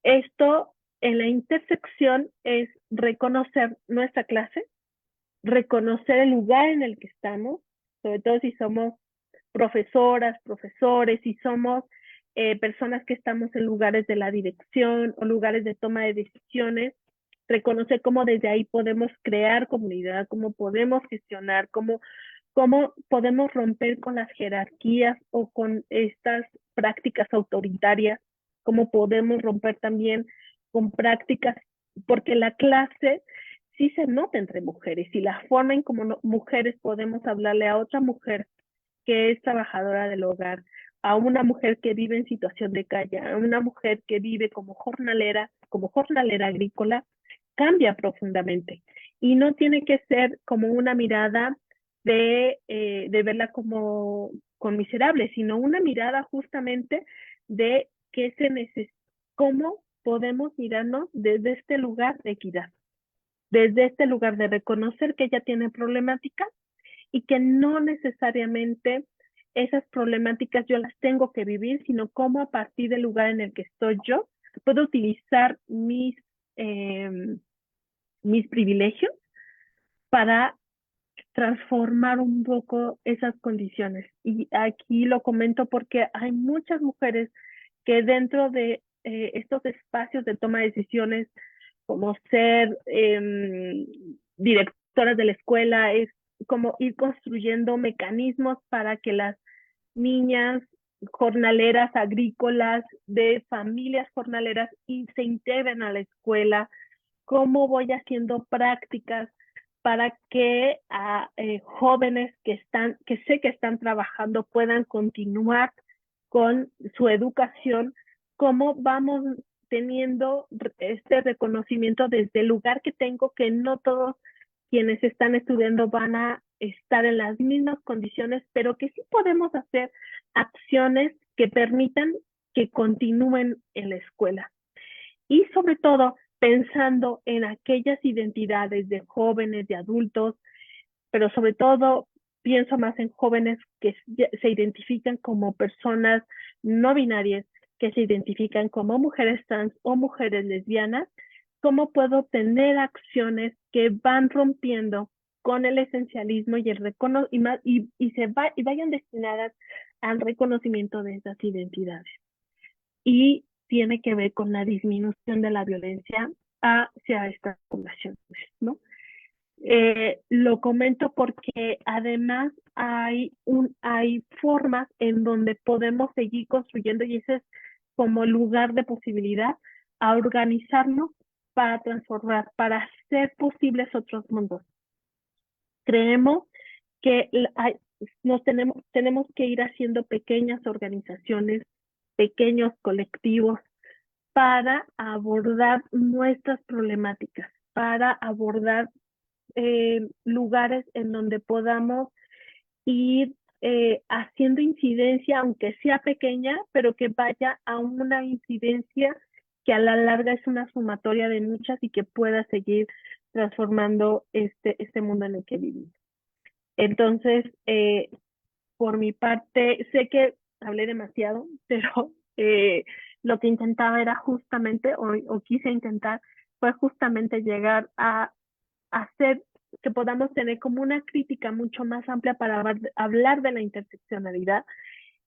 Esto en la intersección es reconocer nuestra clase, reconocer el lugar en el que estamos, sobre todo si somos profesoras, profesores, si somos personas que estamos en lugares de la dirección o lugares de toma de decisiones, reconocer cómo desde ahí podemos crear comunidad, cómo podemos gestionar, cómo podemos romper con las jerarquías o con estas prácticas autoritarias, cómo podemos romper también con prácticas, porque la clase sí se nota entre mujeres y la forma en cómo mujeres podemos hablarle a otra mujer que es trabajadora del hogar, a una mujer que vive en situación de calle, a una mujer que vive como jornalera agrícola, cambia profundamente. Y no tiene que ser como una mirada de verla como con miserable, sino una mirada justamente de qué se necesita, cómo podemos mirarnos desde este lugar de equidad, desde este lugar de reconocer que ella tiene problemáticas y que no necesariamente esas problemáticas yo las tengo que vivir, sino cómo a partir del lugar en el que estoy yo puedo utilizar eh, mis privilegios para transformar un poco esas condiciones. Y aquí lo comento porque hay muchas mujeres que dentro de estos espacios de toma de decisiones, como ser directoras de la escuela, es como ir construyendo mecanismos para que las niñas jornaleras agrícolas de familias jornaleras y se integren a la escuela, cómo voy haciendo prácticas para que a jóvenes que sé que están trabajando puedan continuar con su educación, cómo vamos teniendo este reconocimiento desde el lugar que tengo, que no todos quienes están estudiando van a estar en las mismas condiciones, pero que sí podemos hacer acciones que permitan que continúen en la escuela. Y sobre todo, pensando en aquellas identidades de jóvenes, de adultos, pero sobre todo pienso más en jóvenes que se identifican como personas no binarias, que se identifican como mujeres trans o mujeres lesbianas, cómo puedo tener acciones que van rompiendo con el esencialismo y el y vayan destinadas al reconocimiento de esas identidades. Y tiene que ver con la disminución de la violencia hacia estas poblaciones, ¿no? Lo comento porque además hay formas en donde podemos seguir construyendo y ese es como lugar de posibilidad a organizarnos para transformar, para hacer posibles otros mundos. Creemos que tenemos que ir haciendo pequeñas organizaciones, pequeños colectivos para abordar nuestras problemáticas, para abordar lugares en donde podamos ir haciendo incidencia, aunque sea pequeña, pero que vaya a una incidencia que a la larga es una sumatoria de muchas y que pueda seguir transformando este mundo en el que vivimos. Entonces, por mi parte, sé que hablé demasiado, pero lo que intentaba era justamente, o quise intentar, fue justamente llegar a hacer que podamos tener como una crítica mucho más amplia para hablar de la interseccionalidad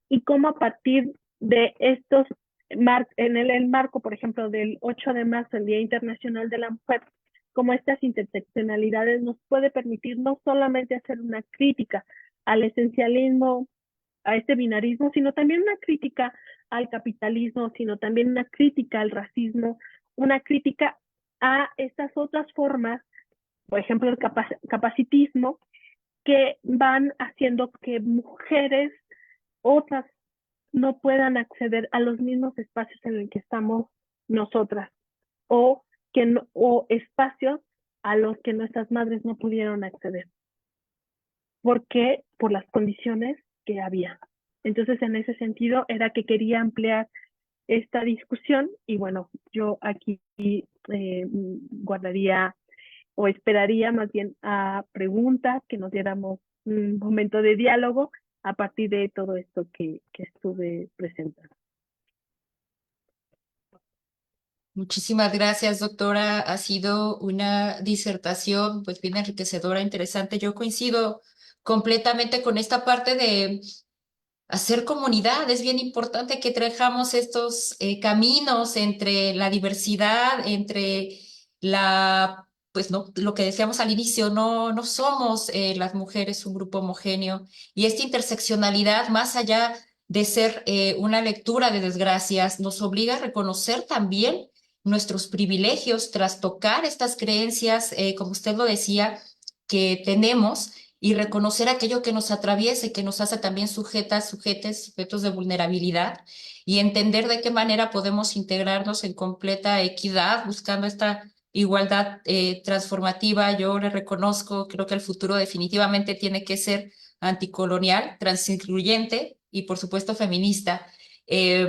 y cómo a partir de estos, en el marco, por ejemplo, del 8 de marzo, el Día Internacional de la Mujer, cómo estas interseccionalidades nos puede permitir no solamente hacer una crítica al esencialismo, a este binarismo, sino también una crítica al capitalismo, sino también una crítica al racismo, una crítica a estas otras formas, por ejemplo, el capacitismo, que van haciendo que mujeres, otras, no puedan acceder a los mismos espacios en los que estamos nosotras, o, o espacios a los que nuestras madres no pudieron acceder. ¿Por qué? Por las condiciones que había. Entonces, en ese sentido, era que quería ampliar esta discusión y bueno, yo aquí guardaría o esperaría más bien a preguntas, que nos diéramos un momento de diálogo a partir de todo esto que estuve presentando. Muchísimas gracias, doctora. Ha sido una disertación pues bien enriquecedora, interesante. Yo coincido completamente con esta parte de hacer comunidad. Es bien importante que trabajamos estos caminos entre la diversidad, entre pues no, lo que decíamos al inicio, no somos las mujeres un grupo homogéneo. Y esta interseccionalidad, más allá de ser una lectura de desgracias, nos obliga a reconocer también nuestros privilegios, trastocar estas creencias, como usted lo decía, que tenemos y reconocer aquello que nos atraviesa y que nos hace también sujetos de vulnerabilidad y entender de qué manera podemos integrarnos en completa equidad, buscando esta igualdad transformativa. Yo le reconozco, creo que el futuro definitivamente tiene que ser anticolonial, transincluyente y por supuesto feminista. Eh,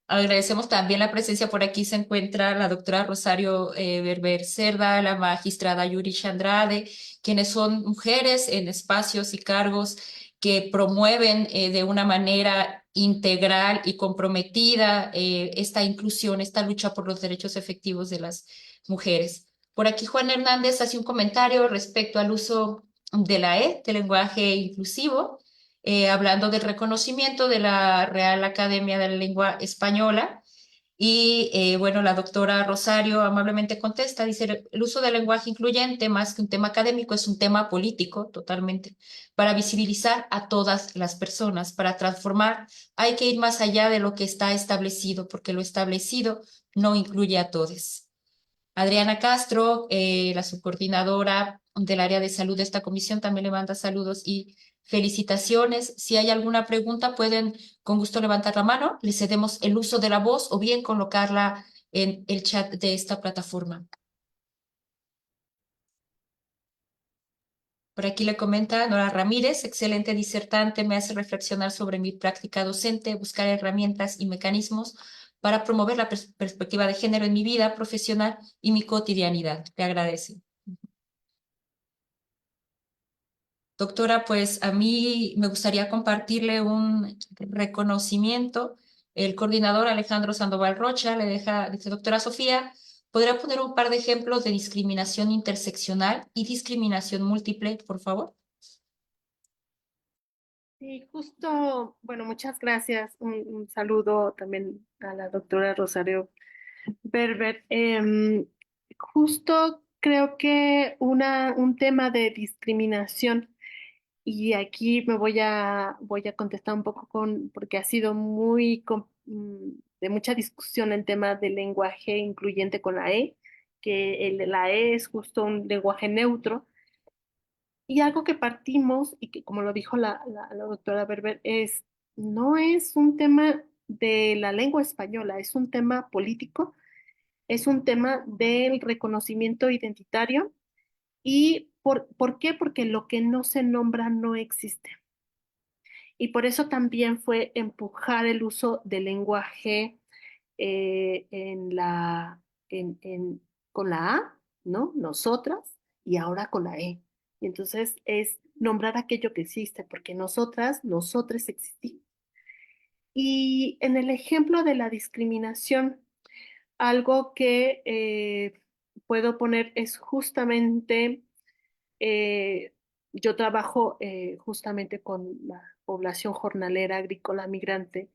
Agradecemos también la presencia. Por aquí se encuentra la doctora Rosario Berber Cerda, la magistrada Yuri Andrade, quienes son mujeres en espacios y cargos que promueven de una manera integral y comprometida esta inclusión, esta lucha por los derechos efectivos de las mujeres. Por aquí Juan Hernández hace un comentario respecto al uso de la E, del lenguaje inclusivo, hablando del reconocimiento de la Real Academia de la Lengua Española. Y bueno, la doctora Rosario amablemente contesta, dice, el uso del lenguaje incluyente, más que un tema académico, es un tema político totalmente, para visibilizar a todas las personas, para transformar, hay que ir más allá de lo que está establecido, porque lo establecido no incluye a todos. Adriana Castro, la subcoordinadora del área de salud de esta comisión, también le manda saludos y felicitaciones. Si hay alguna pregunta, pueden con gusto levantar la mano, le cedemos el uso de la voz o bien colocarla en el chat de esta plataforma. Por aquí le comenta Nora Ramírez, excelente disertante, me hace reflexionar sobre mi práctica docente, buscar herramientas y mecanismos para promover la perspectiva de género en mi vida profesional y mi cotidianidad. Le agradece. Doctora, pues a mí me gustaría compartirle un reconocimiento. El coordinador Alejandro Sandoval Rocha le deja, dice, doctora Sofía, ¿podría poner un par de ejemplos de discriminación interseccional y discriminación múltiple, por favor? Sí, justo, bueno, muchas gracias. Un saludo también a la doctora Rosario Berber. Justo creo que un tema de discriminación, y aquí voy a contestar un poco porque ha sido de mucha discusión el tema del lenguaje incluyente con la E, que la E es justo un lenguaje neutro y algo que partimos, y que como lo dijo la doctora Berber, no es un tema de la lengua española, es un tema político, es un tema del reconocimiento identitario. ¿Y por qué? Porque lo que no se nombra no existe. Y por eso también fue empujar el uso del lenguaje con la A, ¿no? Nosotras, y ahora con la E. Y entonces es nombrar aquello que existe, porque nosotras existimos. Y en el ejemplo de la discriminación, algo que puedo poner es justamente, yo trabajo justamente con la población jornalera agrícola migrante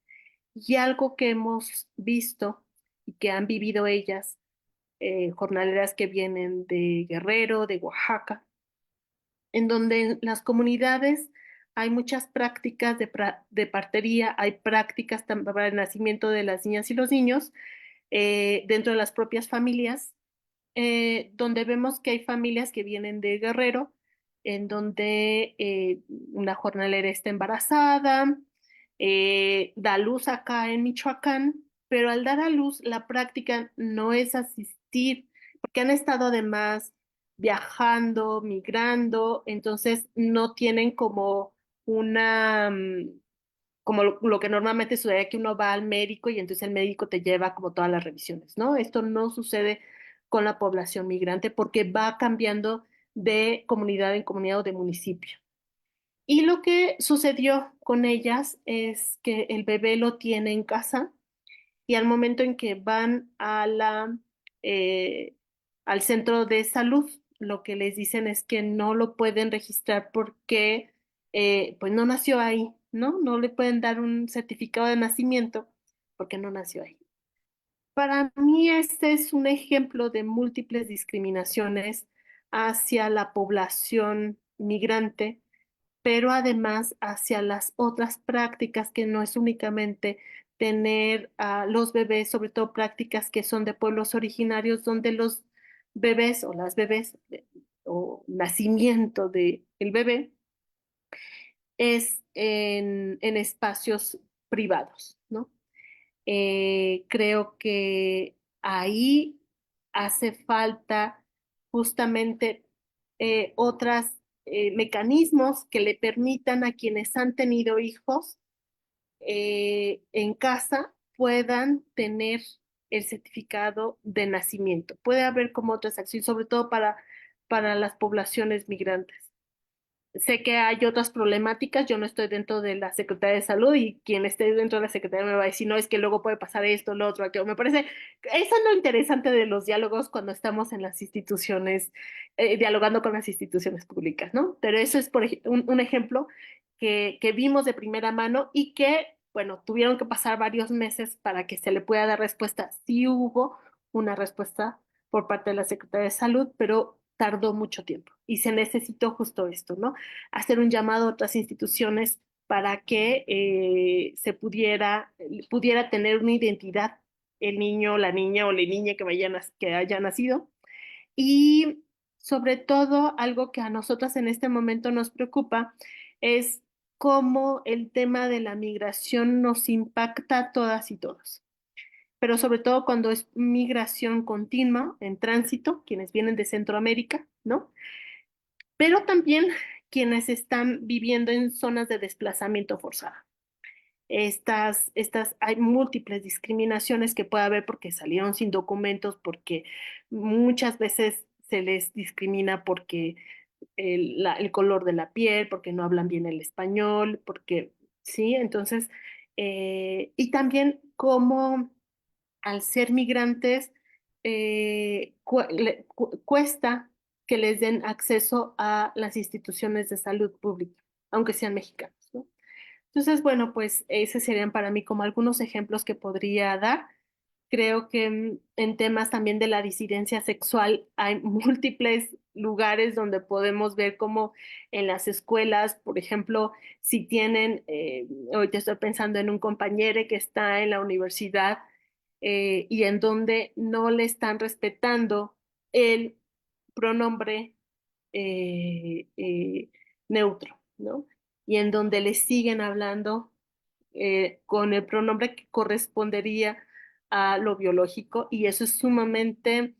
y algo que hemos visto y que han vivido ellas, jornaleras que vienen de Guerrero, de Oaxaca, en donde en las comunidades hay muchas prácticas de partería, hay prácticas para el nacimiento de las niñas y los niños dentro de las propias familias, donde vemos que hay familias que vienen de Guerrero, en donde una jornalera está embarazada, da luz acá en Michoacán, pero al dar a luz la práctica no es asistir, porque han estado además viajando, migrando, entonces no tienen como como lo que normalmente sucede, que uno va al médico y entonces el médico te lleva como todas las revisiones, ¿no? Esto no sucede con la población migrante porque va cambiando de comunidad en comunidad o de municipio. Y lo que sucedió con ellas es que el bebé lo tiene en casa y al momento en que van a la eh, al centro de salud. Lo que les dicen es que no lo pueden registrar porque pues no nació ahí, ¿no? No le pueden dar un certificado de nacimiento porque no nació ahí. Para mí este es un ejemplo de múltiples discriminaciones hacia la población migrante, pero además hacia las otras prácticas que no es únicamente tener a los bebés, sobre todo prácticas que son de pueblos originarios, donde los bebés o las bebés o nacimiento del bebé es en espacios privados, ¿no? Creo que ahí hace falta justamente otros mecanismos que le permitan a quienes han tenido hijos en casa puedan tener el certificado de nacimiento. Puede haber como otras acciones, sobre todo para las poblaciones migrantes. Sé que hay otras problemáticas, yo no estoy dentro de la Secretaría de Salud y quien esté dentro de la Secretaría me va a decir, no, es que luego puede pasar esto, lo otro, aquello. Me parece, eso es lo interesante de los diálogos cuando estamos en las instituciones, dialogando con las instituciones públicas, ¿no? Pero eso es un ejemplo que vimos de primera mano y que, bueno, tuvieron que pasar varios meses para que se le pueda dar respuesta. Sí hubo una respuesta por parte de la Secretaría de Salud, pero tardó mucho tiempo y se necesitó justo esto, ¿no? Hacer un llamado a otras instituciones para que pudiera tener una identidad el niño, la niña o la niña que haya nacido. Y sobre todo, algo que a nosotras en este momento nos preocupa es cómo el tema de la migración nos impacta a todas y todos, pero sobre todo cuando es migración continua, en tránsito, quienes vienen de Centroamérica, ¿no? Pero también quienes están viviendo en zonas de desplazamiento forzado. Hay múltiples discriminaciones que puede haber porque salieron sin documentos, porque muchas veces se les discrimina porque el color de la piel, porque no hablan bien el español, porque, sí, entonces, y también cómo al ser migrantes, cuesta que les den acceso a las instituciones de salud pública, aunque sean mexicanos, ¿no? Entonces, bueno, pues esos serían para mí como algunos ejemplos que podría dar. Creo que en temas también de la disidencia sexual hay múltiples lugares donde podemos ver como en las escuelas, por ejemplo, si tienen, ahorita estoy pensando en un compañero que está en la universidad y en donde no le están respetando el pronombre eh, eh, neutro, ¿no? Y en donde le siguen hablando con el pronombre que correspondería a lo biológico y eso es sumamente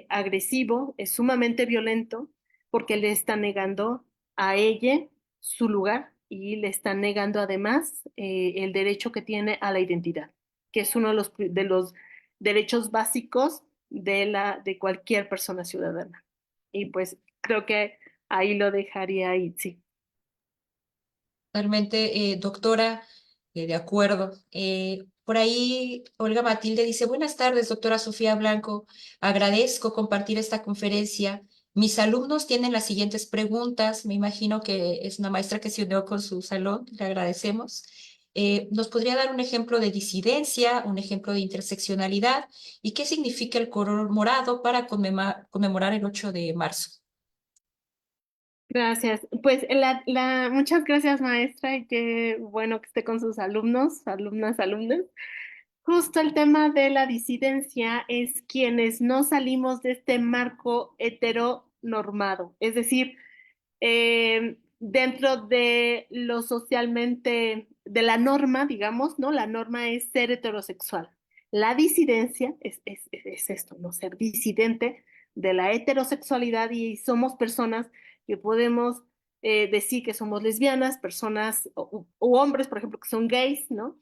agresivo, es sumamente violento porque le está negando a ella su lugar y le está negando además el derecho que tiene a la identidad, que es uno de los derechos básicos de cualquier persona ciudadana. Y pues creo que ahí lo dejaría ahí, sí. Totalmente, doctora, de acuerdo. Por ahí, Olga Matilde dice, buenas tardes, doctora Sofía Blanco. Agradezco compartir esta conferencia. Mis alumnos tienen las siguientes preguntas. Me imagino que es una maestra que se unió con su salón. Le agradecemos. ¿Nos podría dar un ejemplo de disidencia, un ejemplo de interseccionalidad y qué significa el color morado para conmemorar el 8 de marzo? Gracias. Pues muchas gracias, maestra, y qué bueno que esté con sus alumnos, alumnas, alumnos. Justo el tema de la disidencia es quienes no salimos de este marco heteronormado, es decir, dentro de lo socialmente, de la norma, digamos, ¿no? La norma es ser heterosexual. La disidencia es esto, ¿no? Ser disidente de la heterosexualidad y somos personas que podemos decir que somos lesbianas, personas o hombres, por ejemplo, que son gays, ¿no?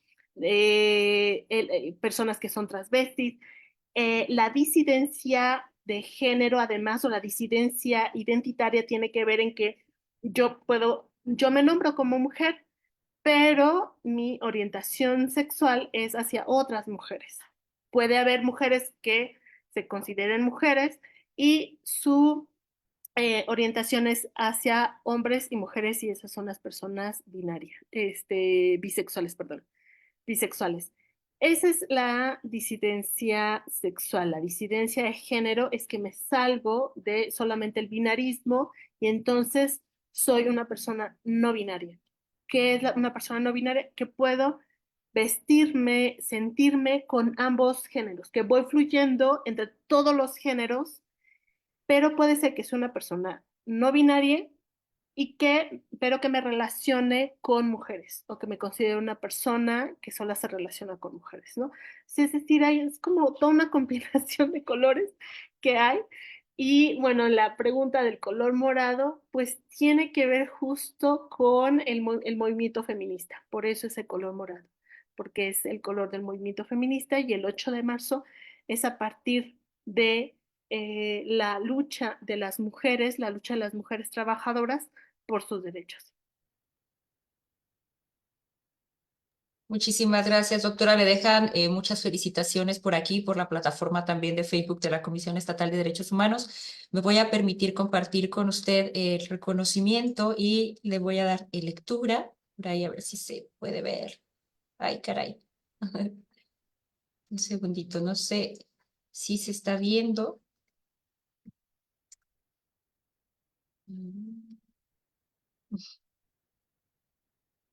Personas que son transvestis. La disidencia de género, además, o la disidencia identitaria tiene que ver en que yo me nombro como mujer, pero mi orientación sexual es hacia otras mujeres. Puede haber mujeres que se consideren mujeres y su orientación es hacia hombres y mujeres y esas son las personas binarias, bisexuales, perdón, bisexuales. Esa es la disidencia sexual. La disidencia de género es que me salgo de solamente el binarismo y entonces soy una persona no binaria. ¿Qué es una persona no binaria? Que puedo vestirme, sentirme con ambos géneros, que voy fluyendo entre todos los géneros, pero puede ser que sea una persona no binaria pero que me relacione con mujeres o que me considere una persona que solo se relaciona con mujeres, ¿no? Sí, es decir, es como toda una combinación de colores que hay. Y bueno, la pregunta del color morado, pues tiene que ver justo con el movimiento feminista, por eso es el color morado, porque es el color del movimiento feminista y el 8 de marzo es a partir de la lucha de las mujeres, la lucha de las mujeres trabajadoras por sus derechos. Muchísimas gracias, doctora. Le dejan muchas felicitaciones por aquí, por la plataforma también de Facebook de la Comisión Estatal de Derechos Humanos. Me voy a permitir compartir con usted el reconocimiento y le voy a dar lectura. Por ahí a ver si se puede ver. Ay, caray. Un segundito, no sé si se está viendo.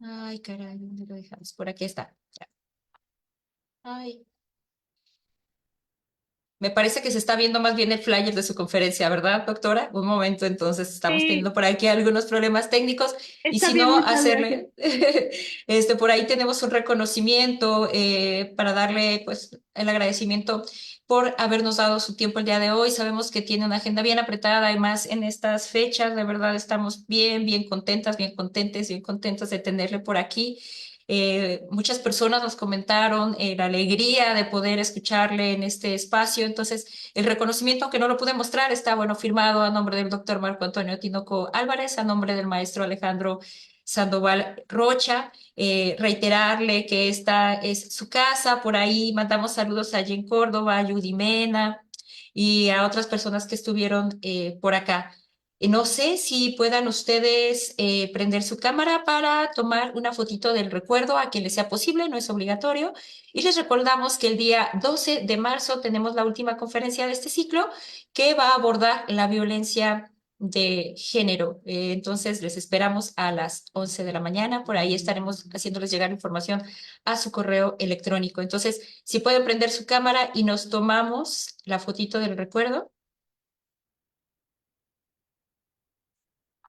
Ay, caray, ¿dónde lo dejamos? Por aquí está. Ya. Ay. Me parece que se está viendo más bien el flyer de su conferencia, ¿verdad, doctora? Un momento, entonces estamos teniendo Sí, por aquí algunos problemas técnicos y está si bien, no, muchas gracias. hacerle, por ahí tenemos un reconocimiento para darle pues el agradecimiento por habernos dado su tiempo el día de hoy. Sabemos que tiene una agenda bien apretada, además en estas fechas, de verdad estamos bien contentas, bien contentes, bien contentas de tenerle por aquí. Muchas personas nos comentaron la alegría de poder escucharle en este espacio. Entonces, el reconocimiento, aunque no lo pude mostrar, está bueno firmado a nombre del doctor Marco Antonio Tinoco Álvarez, a nombre del maestro Alejandro Sandoval Rocha. Reiterarle que esta es su casa. Por ahí mandamos saludos a Jen Córdoba, a Judy Mena y a otras personas que estuvieron por acá. No sé si puedan ustedes prender su cámara para tomar una fotito del recuerdo a quien les sea posible, no es obligatorio. Y les recordamos que el día 12 de marzo tenemos la última conferencia de este ciclo que va a abordar la violencia de género. Entonces les esperamos a las 11 de la mañana. Por ahí estaremos haciéndoles llegar información a su correo electrónico. Entonces, si pueden prender su cámara y nos tomamos la fotito del recuerdo.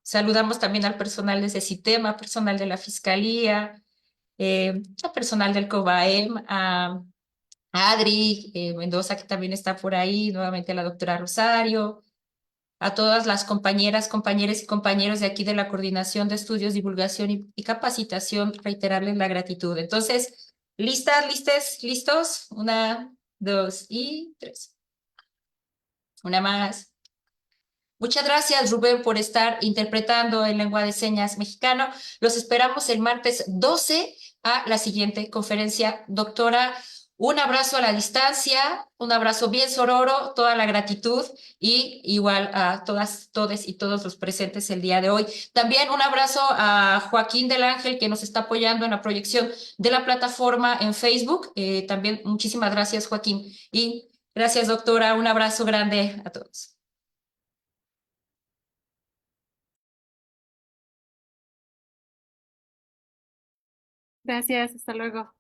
Saludamos también al personal de CECITEMA, personal de la Fiscalía, al personal del COBAEM, a Adri Mendoza, que también está por ahí, nuevamente a la doctora Rosario, a todas las compañeras, compañeros y compañeros de aquí de la Coordinación de Estudios, Divulgación y Capacitación, reiterarles la gratitud. Entonces, ¿listas, listes, listos? Una, dos y tres. Una más. Muchas gracias, Rubén, por estar interpretando en lengua de señas mexicano. Los esperamos el martes 12 a la siguiente conferencia. Doctora, un abrazo a la distancia, un abrazo bien sororo, toda la gratitud y igual a todas, todes y todos los presentes el día de hoy. También un abrazo a Joaquín del Ángel, que nos está apoyando en la proyección de la plataforma en Facebook. También muchísimas gracias, Joaquín. Y gracias, doctora. Un abrazo grande a todos. Gracias, hasta luego.